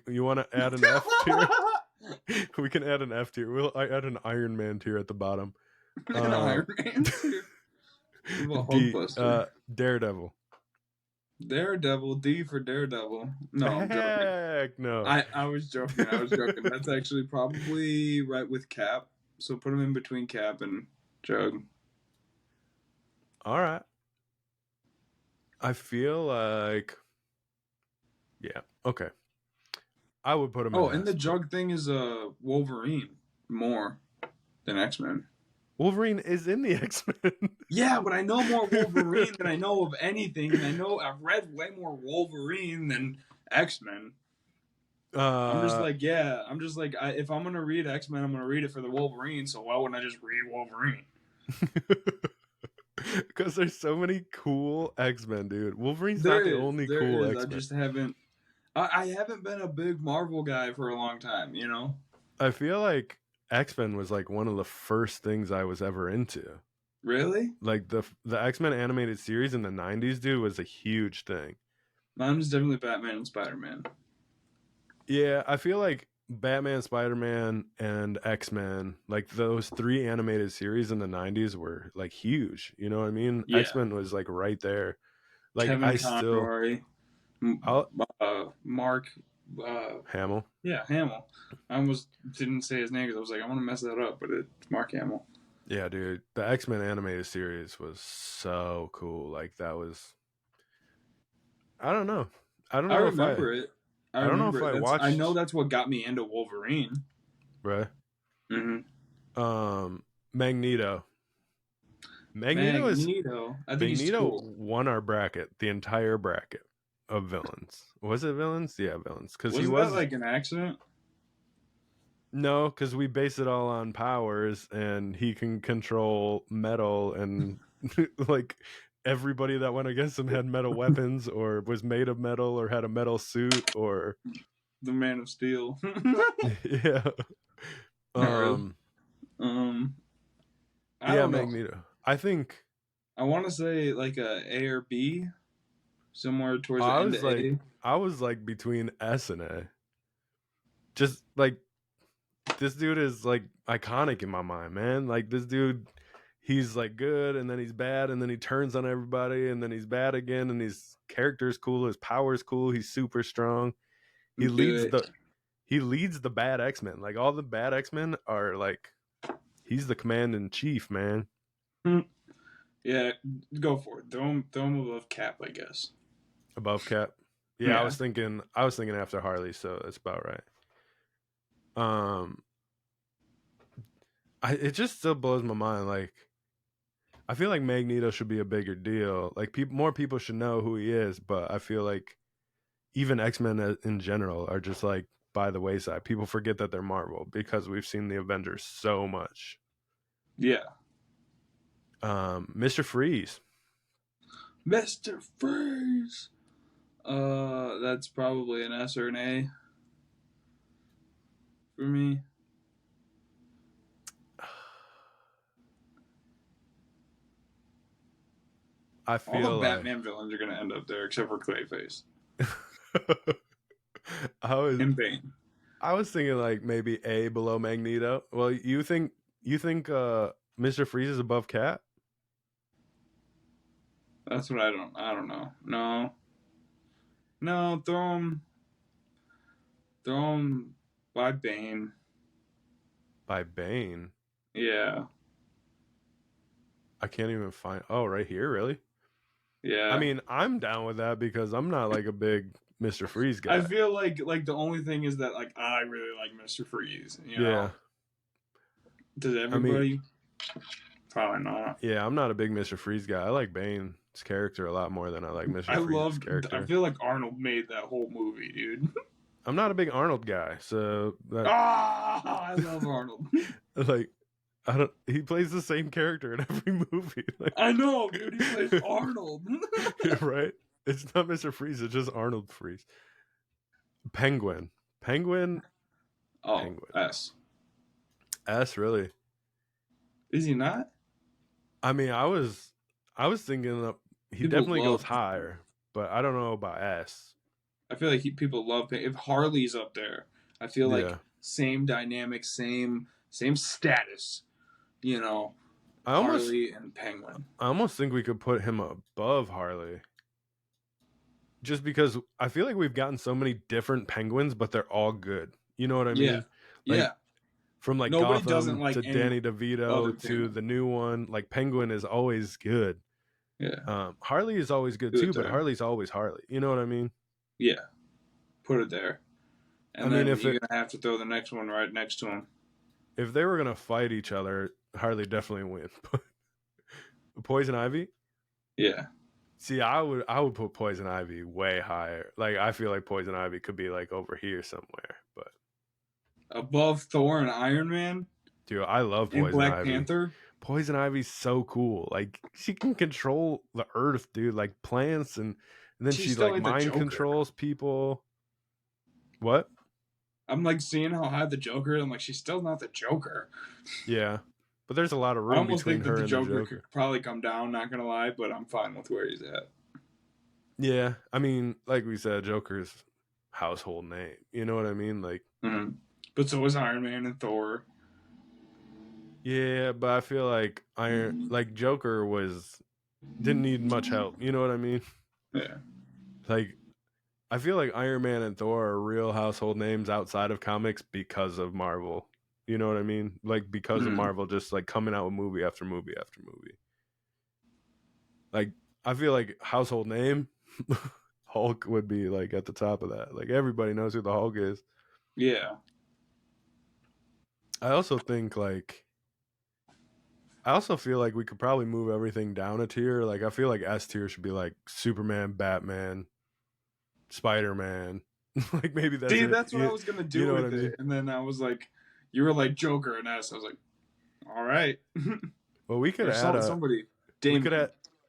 You want to add an F tier? We can add an F tier. We'll add an Iron Man tier at the bottom. An Iron Man tier. Daredevil. Daredevil. D for Daredevil. No, I'm joking. Heck no. I was joking. That's actually probably right with Cap. So put him in between Cap and Jug. All right. I feel like, yeah, okay. I would put him. Oh, and the Jug thing is Wolverine more than X-Men. Wolverine is in the X-Men. Yeah, but I know more Wolverine than I know of anything, and I've read way more Wolverine than X-Men. I'm just like, if I'm gonna read X-Men, I'm gonna read it for the Wolverine. So why wouldn't I just read Wolverine? Because there's so many cool X-Men, dude. Wolverine's not the only cool X-Men. I just haven't. I haven't been a big Marvel guy for a long time. You know. I feel like X-Men was like one of the first things I was ever into. Really? Like the X-Men animated series in the 90s, dude, was a huge thing. Mine was definitely Batman and Spider-Man. Yeah, I feel like Batman, Spider-Man, and X-Men, like those three animated series in the 90s were like huge. You know what I mean? Yeah. X-Men was like right there. Like Kevin Conroy, Mark Hamill. Yeah, Hamill. I almost didn't say his name because I was like, I want to mess that up, but it's Mark Hamill. Yeah, dude. The X-Men animated series was so cool. Like that was, I don't know. I remember it. I don't know if I watched. I know that's what got me into Wolverine. Right. Mm-hmm. Magneto. Magneto I think he's cool. Won our bracket, the entire bracket of villains. Was it villains? Yeah, villains. Because he was like an accident. No, because we base it all on powers, and he can control metal, and like everybody that went against him had metal weapons, or was made of metal, or had a metal suit, or the Man of Steel. Yeah. Magneto. I think I want to say like a or B, somewhere towards the end of A. I was like between S and A. Just like this dude is like iconic in my mind, man. Like this dude, he's like good, and then he's bad, and then he turns on everybody, and then he's bad again, and his character's cool, his power's cool, he's super strong. He leads the bad X-Men. Like all the bad X-Men are like, he's the command-in-chief, man. Yeah, go for it. Throw him above Cap, I guess. Above Cap? Yeah, I was thinking after Harley, so that's about right. It just still blows my mind. Like, I feel like Magneto should be a bigger deal. Like, more people should know who he is, but I feel like even X-Men in general are just like by the wayside. People forget that they're Marvel because we've seen the Avengers so much. Yeah. Mr. Freeze. Mr. Freeze. That's probably an S or an A for me. I feel all the like Batman villains are gonna end up there except for Clayface and Bane. I was thinking like maybe A below Magneto. Well, you think Mr. Freeze is above Cat? That's what I don't know. No, throw him by Bane. By Bane? Yeah. I can't even find. Oh, right here, really? Yeah. I mean, I'm down with that because I'm not like a big Mr. Freeze guy. I feel like the only thing is that like I really like Mr. Freeze. You know? Yeah. Does everybody? Probably not. Yeah, I'm not a big Mr. Freeze guy. I like Bane's character a lot more than I like Mr. Freeze's character. I feel like Arnold made that whole movie, dude. I'm not a big Arnold guy, so I love Arnold. Like, I don't. He plays the same character in every movie. Like, I know, dude. He plays Arnold. Right? It's not Mr. Freeze. It's just Arnold Freeze. Penguin. Oh, Penguin. S, really? Is he not? I mean, I was thinking that he definitely goes higher, but I don't know about S. I feel like people love if Harley's up there. I feel like same dynamic, same status. You know, Harley and Penguin. I almost think we could put him above Harley. Just because I feel like we've gotten so many different Penguins, but they're all good. You know what I mean? Yeah. From like Nobody Gotham like to Danny DeVito to the new one, like Penguin is always good. Yeah. Harley is always good too, but Harley's always Harley. You know what I mean? Yeah. Put it there. And then if you're gonna have to throw the next one right next to him. If they were gonna fight each other, Harley definitely win. Poison Ivy? Yeah. See, I would put Poison Ivy way higher. Like I feel like Poison Ivy could be like over here somewhere, but above Thor and Iron Man. Dude, I love Poison Ivy. Black Panther. Poison Ivy's so cool. Like she can control the earth, dude. Like plants, and then she like mind controls people. What? I'm like seeing how high the Joker is. I'm like, she's still not the Joker. Yeah. But there's a lot of room between her and the Joker. Could probably come down, not gonna lie, but I'm fine with where he's at. Yeah, I mean, like we said, Joker's household name. You know what I mean? Like, but so is Iron Man and Thor. Yeah, but I feel like Joker didn't need much help. You know what I mean? Yeah. Like, I feel like Iron Man and Thor are real household names outside of comics because of Marvel. You know what I mean? Like because of Marvel just like coming out with movie after movie after movie. Like I feel like household name Hulk would be like at the top of that. Like everybody knows who the Hulk is. Yeah. I also feel like we could probably move everything down a tier. Like I feel like S tier should be like Superman, Batman, Spider-Man. Like maybe that's See, that's what I was gonna do with it. And then I was like, you were like Joker and S. I was like, all right. Well, we could add somebody. We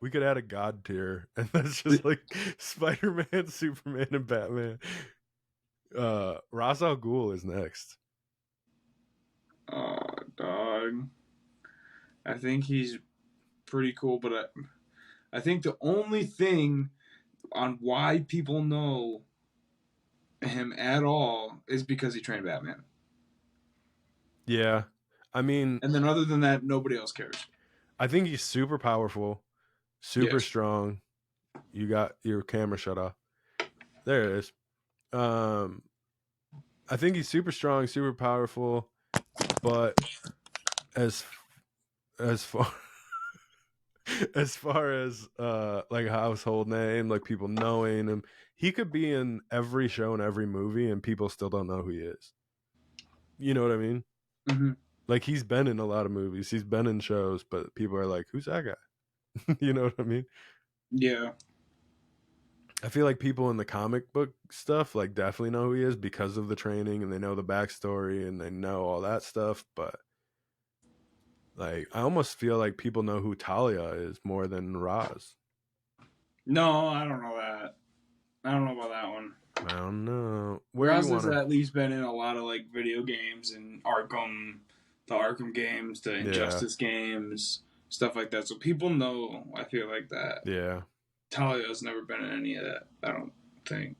could add a God tier, and that's just like Spider-Man, Superman, and Batman. Ra's al Ghul is next. Oh, dog. I think he's pretty cool, but I think the only thing on why people know him at all is because he trained Batman. Yeah, I mean, and then other than that, nobody else cares. I think he's super powerful, super strong. You got your camera shut off. There it is. I think he's super strong, super powerful, but as far as like a household name, like people knowing him, he could be in every show and every movie, and people still don't know who he is. You know what I mean? Mm-hmm. Like he's been in a lot of movies, he's been in shows, but people are like, "Who's that guy?" You know what I mean? Yeah. I feel like people in the comic book stuff like definitely know who he is because of the training and they know the backstory and they know all that stuff. But like, I almost feel like people know who Talia is more than Roz. No, I don't know that. I don't know about that one. I don't know. Roz has at least been in a lot of like video games and the Arkham games, the Injustice games, stuff like that. So people know. I feel like that. Yeah. Talia's never been in any of that. I don't think.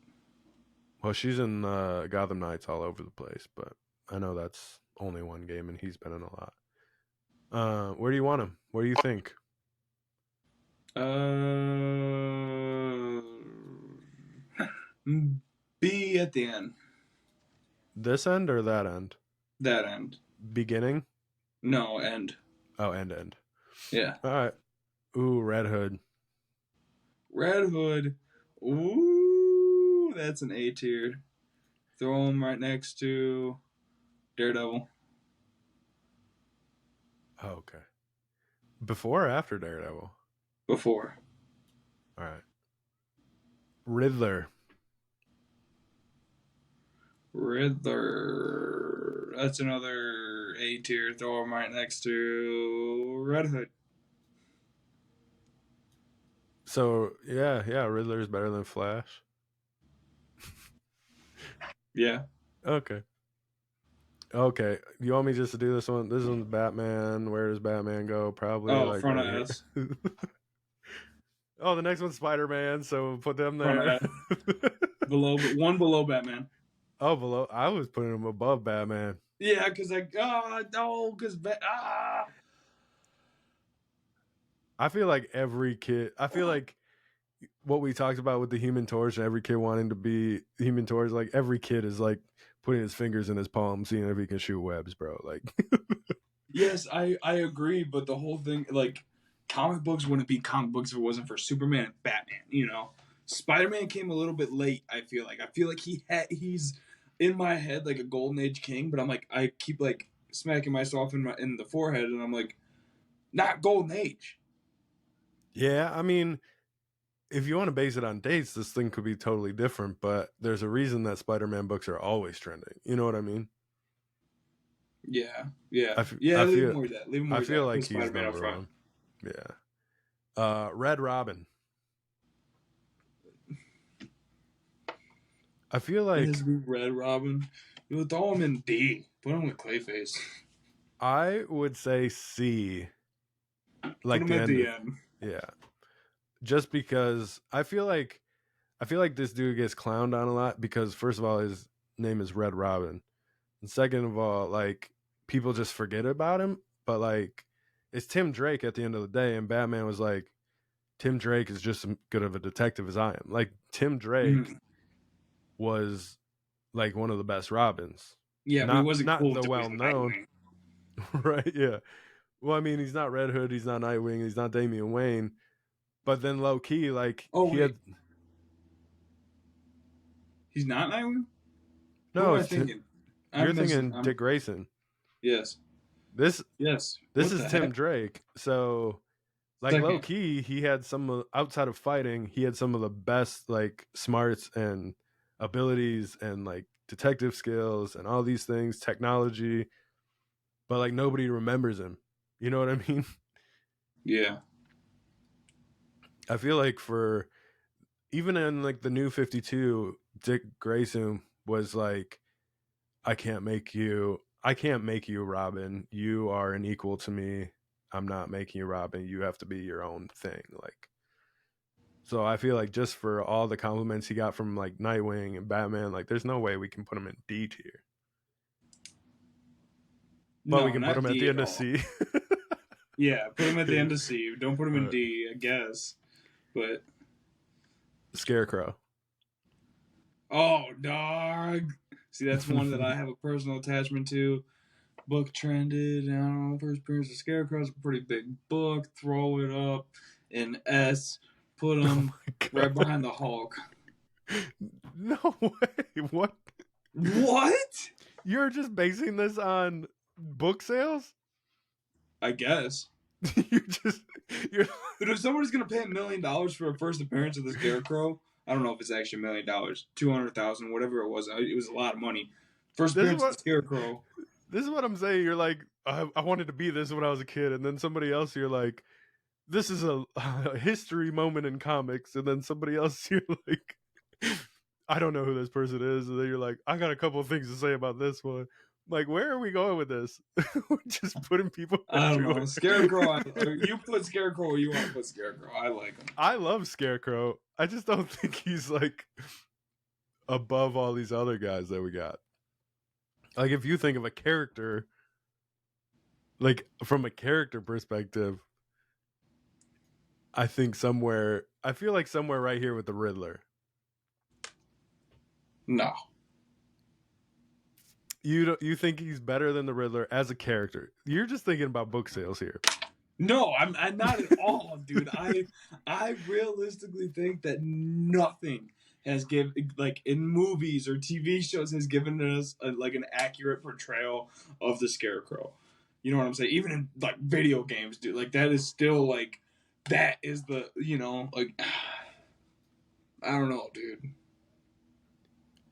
Well, she's in Gotham Knights all over the place, but I know that's only one game, and he's been in a lot. Where do you want him? What do you think? B at the end. This end or that end? That end. Beginning? No, end. Oh, end. Yeah. All right. Ooh, Red Hood. Red Hood. Ooh, that's an A tier. Throw him right next to Daredevil. Oh, okay. Before or after Daredevil? Before. All right. Riddler. That's another A tier. Throw him right next to Red Hood. So, yeah, Riddler is better than Flash. Yeah. Okay. You want me just to do this one? This one's Batman. Where does Batman go? Probably like front right of here. us. Oh, the next one's Spider-Man, so put them there. Below Batman. Oh, below. I was putting him above Batman. Yeah, because I feel like every kid. I feel like what we talked about with the Human Torch and every kid wanting to be Human Torch. Like every kid is like putting his fingers in his palm, seeing if he can shoot webs, bro. Like, yes, I agree, but the whole thing, like, comic books wouldn't be comic books if it wasn't for Superman and Batman. You know, Spider-Man came a little bit late. I feel like he's in my head like a golden age king, but I'm like I keep like smacking myself in the forehead, and I'm like, not golden age. Yeah, I mean, if you want to base it on dates, this thing could be totally different, but there's a reason that Spider-Man books are always trending. You know what I mean? Yeah. I leave more of that. I feel like he's number one. Yeah. Red Robin. I feel like Red Robin. You would throw him in D. Put him with Clayface. I would say C. Like put him at the end. Yeah. Just because I feel like this dude gets clowned on a lot because first of all his name is Red Robin. And second of all, like people just forget about him, but like it's Tim Drake at the end of the day, and Batman was like, Tim Drake is just as good of a detective as I am. Like Tim Drake was like one of the best Robins. Yeah, but he wasn't not cool the well known. Right, yeah. Well, I mean, he's not Red Hood, he's not Nightwing, he's not Damian Wayne. But then low key, like he's not Nightwing? No, you're thinking Dick Grayson. Yes. This is Tim Drake. So like low key, he had outside of fighting, he had some of the best like smarts and abilities and like detective skills and all these things, technology. But like nobody remembers him. You know what I mean? Yeah. I feel like for even in like the New 52, Dick Grayson was like, I can't make you Robin. You are an equal to me. I'm not making you Robin. You have to be your own thing. Like, so I feel like just for all the compliments he got from like Nightwing and Batman, like there's no way we can put him in D tier. But we can put him at the end of C. Yeah, put him at the end of C. Don't put him in D, I guess. But Scarecrow. Oh, dog. See, that's one that I have a personal attachment to. Book trended. I don't know. First appearance of Scarecrow's a pretty big book. Throw it up in S. Put him right behind the Hulk. No way. What? What? You're just basing this on book sales? I guess. But if somebody's gonna pay $1 million for a first appearance of the Scarecrow, I don't know if it's actually $1 million, 200,000, whatever it was. It was a lot of money. First This is appearance of what the Scarecrow. this is what I'm saying. You're like, I wanted to be this when I was a kid, and then somebody else, you're like, this is a history moment in comics, and then somebody else, you're like, I don't know who this person is, and then you're like, I got a couple of things to say about this one. Like, where are we going with this? We're just putting people I don't know. everywhere. Scarecrow. You put Scarecrow where you want to put Scarecrow. I like him. I love Scarecrow. I just don't think he's like above all these other guys that we got. Like, if you think of a character, like from a character perspective, I feel like somewhere right here with the Riddler. No. You think he's better than the Riddler as a character? You're just thinking about book sales here. No, I'm not at all, dude. I realistically think that nothing has given, like in movies or TV shows, has given us like an accurate portrayal of the Scarecrow. You know what I'm saying? Even in like video games, dude. Like that is still like that is the like I don't know, dude.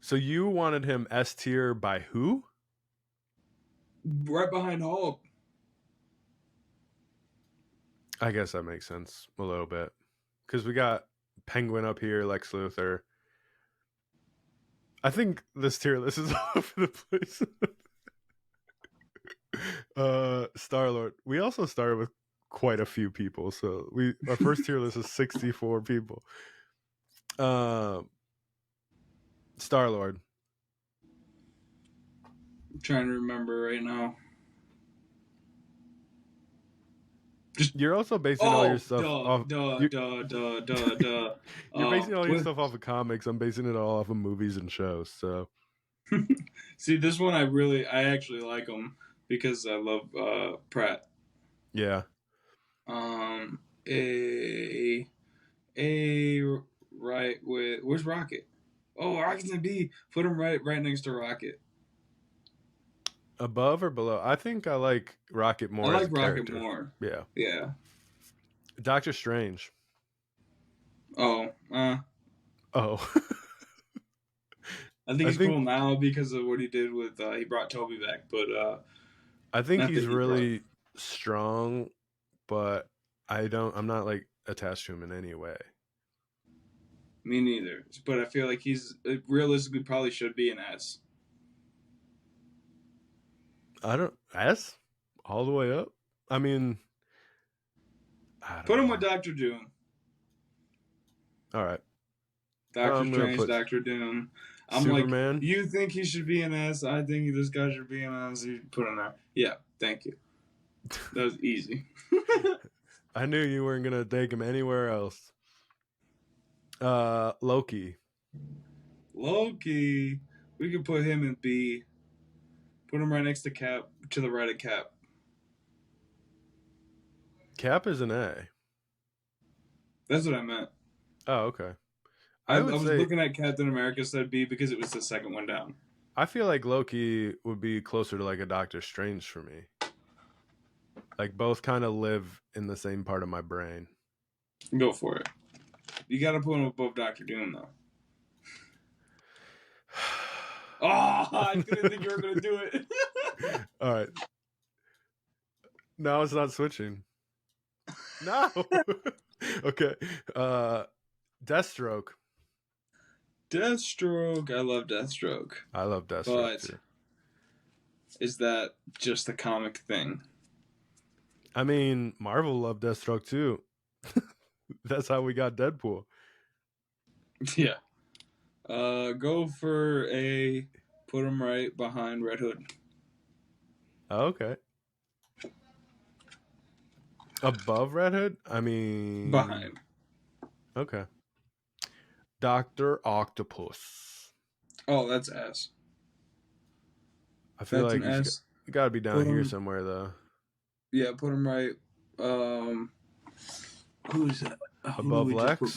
So you wanted him S tier by who? Right behind Hulk. I guess that makes sense a little bit. Because we got Penguin up here, Lex Luthor. I think this tier list is all over the place. Star-Lord. We also started with quite a few people. So our first tier list is 64 people. Star-Lord. I'm trying to remember right now. You're also basing all your stuff off. You're basing all your stuff off of comics. I'm basing it all off of movies and shows. So, see, this one I actually like him because I love Pratt. Yeah. Right with where's Rocket? Oh, Rocket's in B. Put him right next to Rocket. Above or below? I think I like Rocket more. I like Rocket more. Yeah. Yeah. Doctor Strange. Oh. Oh. I think he's cool now because of what he did with he brought Toby back, but I think he's really strong, but I'm not like attached to him in any way. Me neither. But I feel like he's realistically probably should be an S. S all the way up. I mean, put him with Dr. Doom. All right. Doctor Strange, Dr. Doom. I'm Superman. Like, you think he should be an S? I think this guy should be an S. You put him there. Yeah, thank you. That was easy. I knew you weren't gonna take him anywhere else. Loki. We could put him in B. Put him right next to Cap, to the right of Cap. Cap is an A. That's what I meant. Oh, okay. I was looking at Captain America said B because it was the second one down. I feel like Loki would be closer to like a Doctor Strange for me. Like both kind of live in the same part of my brain. Go for it. You got to put him above Doctor Doom though. Oh, I didn't think you were going to do it. All right. Now it's not switching. No. Okay. Deathstroke. I love Deathstroke. I love Deathstroke too. Is that just a comic thing? I mean, Marvel loved Deathstroke too. That's how we got Deadpool. Yeah. Go for A. Put him right behind Red Hood. Okay. Above Red Hood? I mean... Behind. Okay. Dr. Octopus. Oh, that's S. I feel like he's got to be down here somewhere, though. Yeah, put him right. Who's that? Above Lex?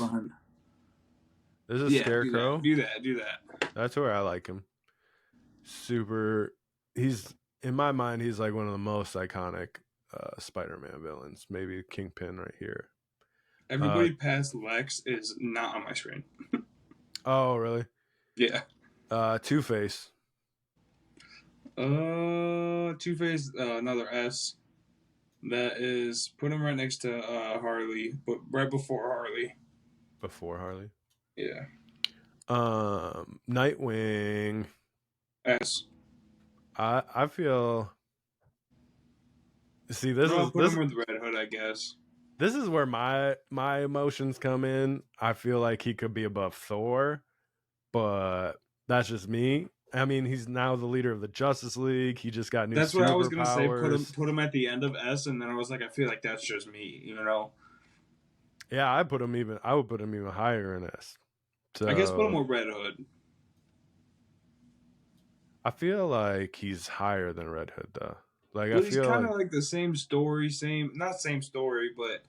This is Scarecrow. Do that. That's where I like him. He's, in my mind, he's like one of the most iconic Spider-Man villains. Maybe Kingpin right here. Everybody past Lex is not on my screen. Oh, really? Yeah. Two-Face. Two-Face, another S. That is, put him right next to Harley, but right before Harley. Before Harley. Yeah. Nightwing. S. I feel. See, Well, put him with Red Hood, I guess. This is where my emotions come in. I feel like he could be above Thor, but that's just me. I mean, he's now the leader of the Justice League. He just got new That's what I was gonna say. superpowers. Put him at the end of S, and then I was like, I feel like that's just me, you know. Yeah, I would put him even higher in S. So I guess put him with Red Hood. I feel like he's higher than Red Hood though. Like But I he's feel kind of like the same story, not same story, but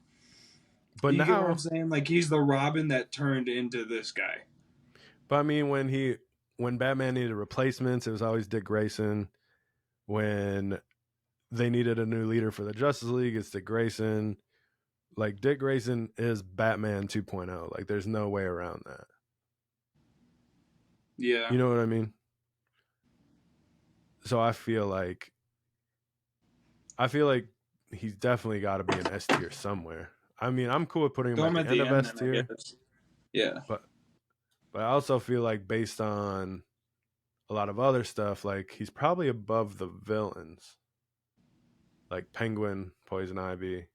but you get what now I'm saying? Like he's the Robin that turned into this guy. But I mean, when Batman needed replacements, it was always Dick Grayson. When they needed a new leader for the Justice League, it's Dick Grayson. Like Dick Grayson is Batman 2.0. Like there's no way around that. Yeah. You know what I mean? So I feel like he's definitely got to be an S tier somewhere. I mean, I'm cool with putting him at the end of S tier. Yeah. But I also feel like based on a lot of other stuff, like he's probably above the villains. Like Penguin, Poison Ivy.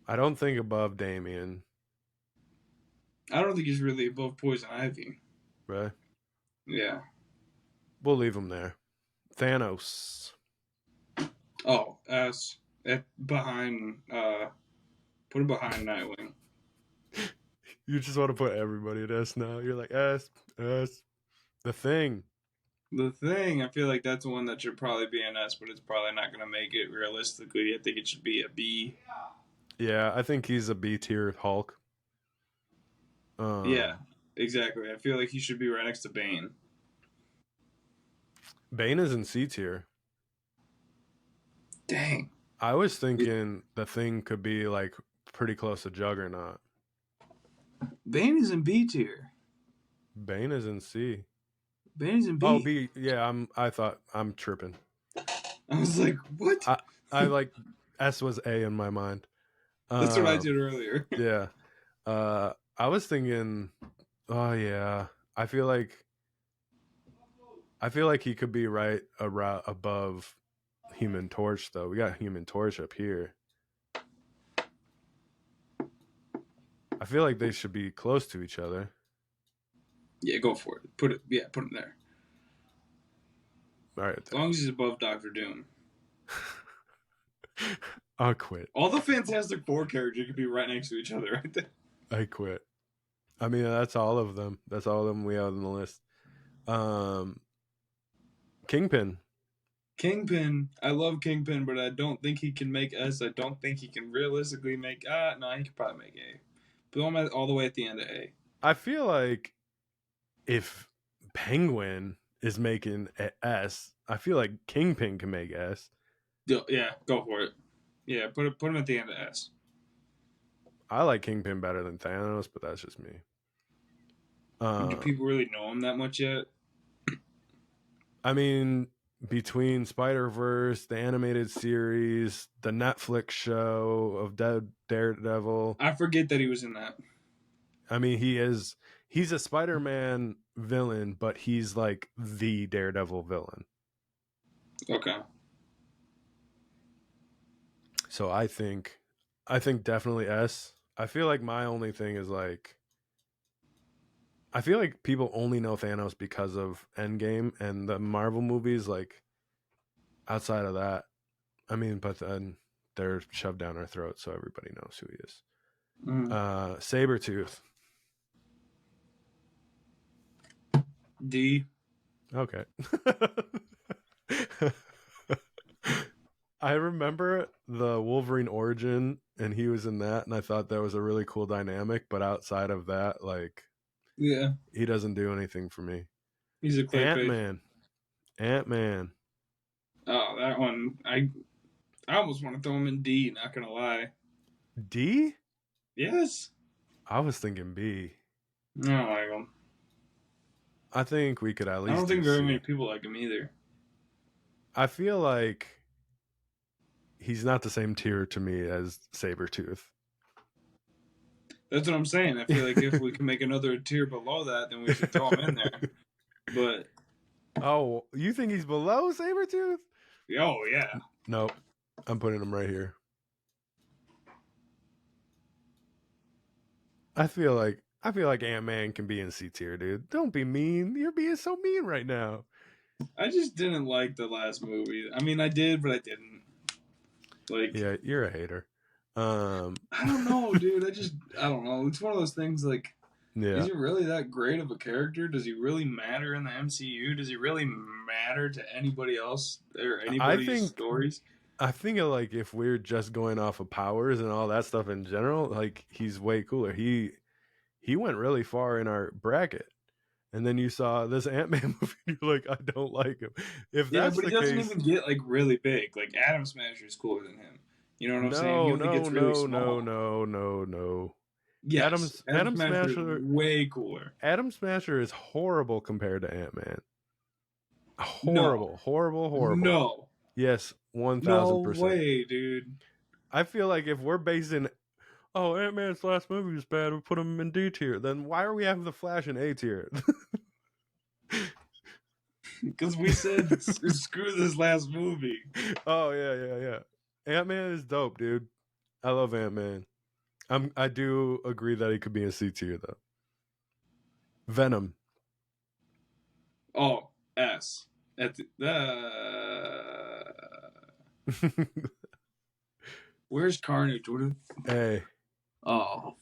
I don't think above Damien. I don't think he's really above Poison Ivy. Right? Yeah. We'll leave him there. Thanos. Oh, S. Behind, put him behind Nightwing. You just want to put everybody at S now. You're like, S. The Thing. The Thing, I feel like that's one that should probably be an S, but it's probably not going to make it realistically. I think it should be a B. Yeah, I think he's a B tier Hulk. Yeah, exactly. I feel like he should be right next to Bane. Bane is in C tier. Dang. I was thinking the Thing could be like pretty close to Juggernaut. Bane is in B tier. Bane is in C. Bane is in B. Oh, B. Yeah, I thought I'm tripping. I was like, what? I like S was A in my mind. That's what I did earlier. Yeah. I was thinking, oh yeah. I feel like he could be right above Human Torch though. We got Human Torch up here. I feel like they should be close to each other. Yeah, go for it. Put him there. All right. As long as he's above Doctor Doom. I'll quit. All the Fantastic Four characters could be right next to each other right there. I quit. I mean, that's all of them. That's all of them we have on the list. Kingpin. I love Kingpin, but I don't think he can make S. I don't think he can realistically make... no, he could probably make A. Put him all the way at the end of A. I feel like if Penguin is making S, I feel like Kingpin can make S. Yeah, go for it. Yeah, put him at the end of S. I like Kingpin better than Thanos, but that's just me. Do people really know him that much yet? I mean, between Spider-Verse, the animated series, the Netflix show of Daredevil. I forget that he was in that. I mean, he's a Spider-Man villain, but he's like the Daredevil villain. Okay. So I think definitely S. I feel like my only thing is like, I feel like people only know Thanos because of Endgame and the Marvel movies. Like outside of that, I mean, but then they're shoved down our throats, so everybody knows who he is. Sabretooth. D. Okay. I remember the Wolverine origin, and he was in that, and I thought that was a really cool dynamic. But outside of that, like, yeah, he doesn't do anything for me. He's a Ant-Man. Oh, that one, I almost want to throw him in D. Not gonna lie. D? Yes. I was thinking B. I don't like him. I think we could at least. I don't think do very C. many people like him either. I feel like he's not the same tier to me as Sabretooth. That's what I'm saying. I feel like if we can make another tier below that, then we should throw him in there. But oh, you think he's below Sabretooth? oh yeah. Nope. I'm putting him right here. I feel like Ant-Man can be in C tier, dude. Don't be mean. You're being so mean right now. I just didn't like the last movie. I mean, I did, but I didn't. Like, yeah, you're a hater. I don't know, dude. I don't know. It's one of those things. Like, yeah. Is he really that great of a character? Does he really matter in the MCU? Does he really matter to anybody else or anybody's stories? I think like if we're just going off of powers and all that stuff in general, like he's way cooler. He went really far in our bracket. And then you saw this Ant-Man movie, and you're like, I don't like him. If that's but the he doesn't case, even get like really big. Like Atom Smasher is cooler than him. You know what I'm saying? He only gets really small. No. Yes, Atom Smasher is way cooler. Atom Smasher is horrible compared to Ant-Man. Horrible. No. Yes, 1,000%. No way, dude. I feel like if we're basing, Ant-Man's last movie was bad, we put him in D tier, then why are we having the Flash in A tier? Because we said screw this last movie. Oh yeah. Ant-Man is dope, dude. I love Ant-Man. I do agree that he could be in C tier though. Venom. Oh, S. Where's Carnage? A. Oh,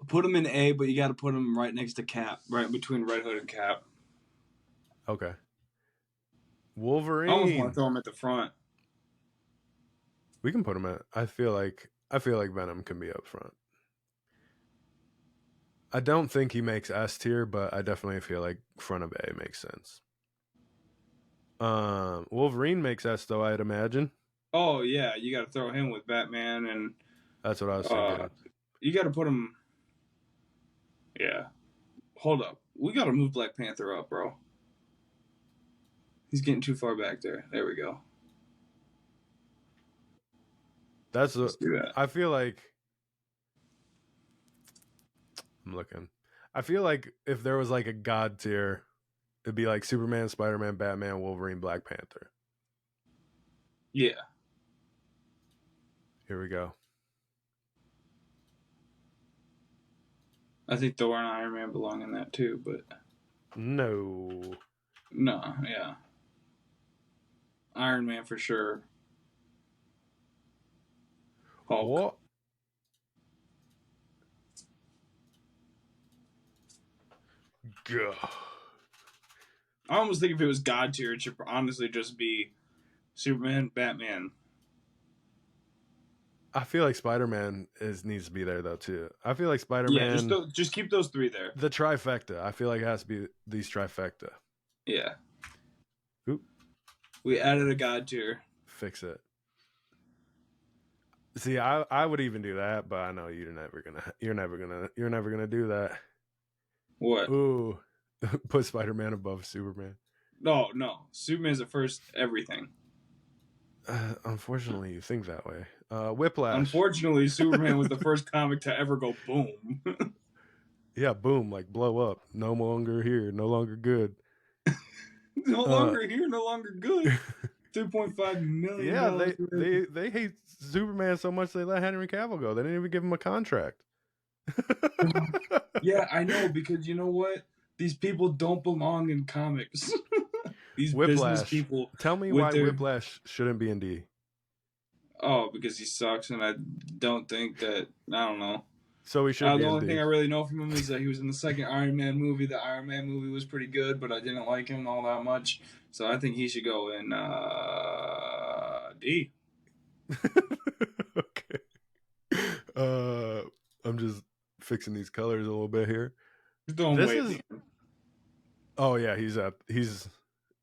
put him in A, but you got to put him right next to Cap, right between Red Hood and Cap. Okay. Wolverine. I almost want to throw him at the front. We can put him at. I feel like Venom can be up front. I don't think he makes S tier, but I definitely feel like front of A makes sense. Wolverine makes S though, I'd imagine. Oh yeah, you got to throw him with Batman, and that's what I was thinking. You got to put him. Yeah, hold up. We got to move Black Panther up, bro. He's getting too far back there. There we go. Let's do that. I feel like I'm looking. I feel like if there was like a god tier, it'd be like Superman, Spider-Man, Batman, Wolverine, Black Panther. Yeah. Here we go. I think Thor and Iron Man belong in that too, but no, yeah. Iron Man for sure. Hulk. What? God. I almost think if it was God tier, it should honestly just be Superman, Batman. I feel like Spider-Man needs to be there though too. I feel like Spider-Man. Yeah, just keep those three there. The trifecta. I feel like it has to be these trifecta. Yeah. Oop. We added a God tier. Fix it. See, I would even do that, but I know you're never gonna do that. What? Ooh, put Spider-Man above Superman. No. Superman's the first everything. Unfortunately, you think that way. Whiplash. Unfortunately, Superman was the first comic to ever go boom. Yeah, boom, like blow up. No longer here, no longer good. No longer here, no longer good. $3.5 million. Yeah, they hate Superman so much they let Henry Cavill go. They didn't even give him a contract. Yeah, I know, because you know what? These people don't belong in comics. These Whiplash. business people. Tell me why Whiplash shouldn't be in D. Oh, because he sucks, and I don't think that. I don't know. So he should. The only thing I really know from him is that he was in the second Iron Man movie. The Iron Man movie was pretty good, but I didn't like him all that much. So I think he should go in D. Okay. I'm just fixing these colors a little bit here. Oh yeah, he's up. He's.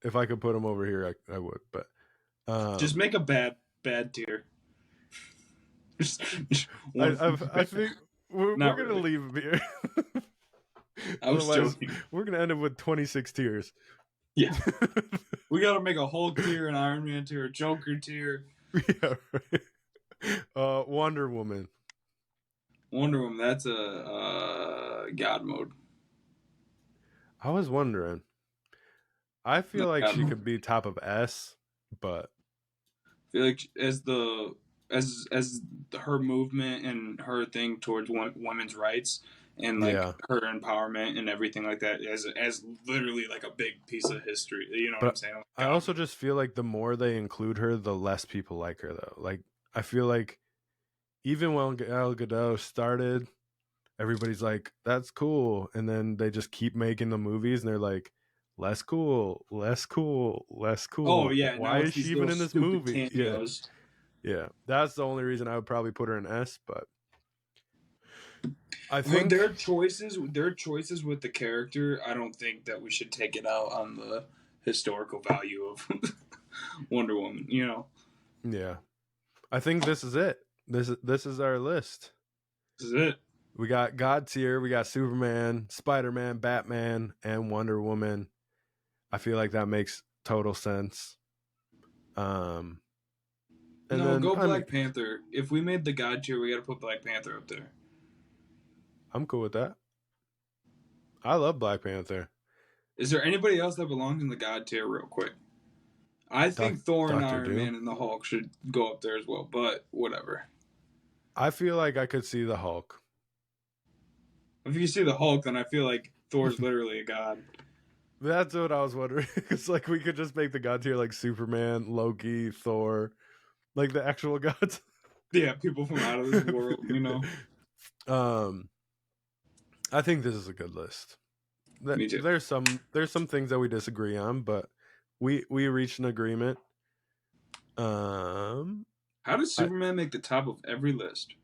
If I could put him over here, I would. But just make a bad tier. I think we're gonna leave him here. Otherwise, we're gonna end up with 26 tiers. Yeah, we gotta make a Hulk tier, an Iron Man tier, a Joker tier. Yeah, right. Wonder Woman. That's a God mode. I was wondering. I feel like she could be top of S, but I feel like as her movement and her thing towards women's rights and like her empowerment and everything like that as literally like a big piece of history. You know what I'm saying? I also just feel like the more they include her, the less people like her though. Like I feel like even when Gal Gadot started, everybody's like, that's cool. And then they just keep making the movies and they're like, less cool, less cool, less cool. Oh, yeah. Why is she even in this movie? Cameos. Yeah. That's the only reason I would probably put her in S, but I think their choices with the character, I don't think that we should take it out on the historical value of Wonder Woman, you know? Yeah. I think this is it. This is our list. This is it. We got God tier, we got Superman, Spider-Man, Batman, and Wonder Woman. I feel like that makes total sense. And then go Black Panther. If we made the God tier, we got to put Black Panther up there. I'm cool with that. I love Black Panther. Is there anybody else that belongs in the God tier real quick? I think Thor and Iron Man and the Hulk should go up there as well, but whatever. I feel like I could see the Hulk. If you see the Hulk, then I feel like Thor's literally a god. That's what I was wondering. It's like we could just make the god tier like Superman, Loki, Thor, like the actual gods. Yeah, people from out of this world, you know. I think this is a good list. Me too. There's some things that we disagree on, but we reached an agreement. How does Superman make the top of every list?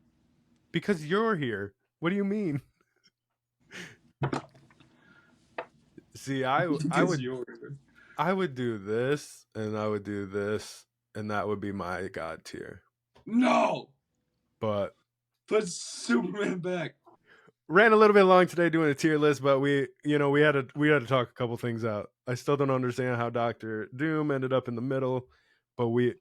Because you're here. What do you mean? See, I would do this, and I would do this, and that would be my god tier. No, but put Superman back. Ran a little bit long today doing a tier list, but we had to talk a couple things out. I still don't understand how Dr. Doom ended up in the middle, but we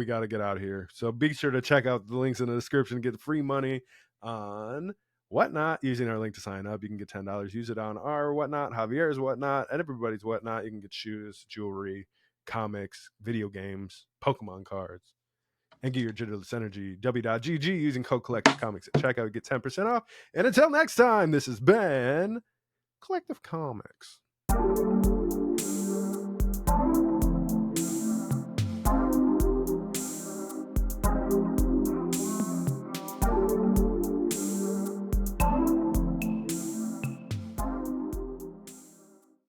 got to get out of here. So be sure to check out the links in the description. Get free money on Whatnot using our link to sign up. You can get $10. Use it on our Whatnot, Javier's Whatnot, and everybody's Whatnot. You can get shoes, jewelry, comics, video games, Pokemon cards, and get your Jitters Energy. W.GG using code Collective Comics at checkout. Get 10% off. And until next time, this has been Collective Comics.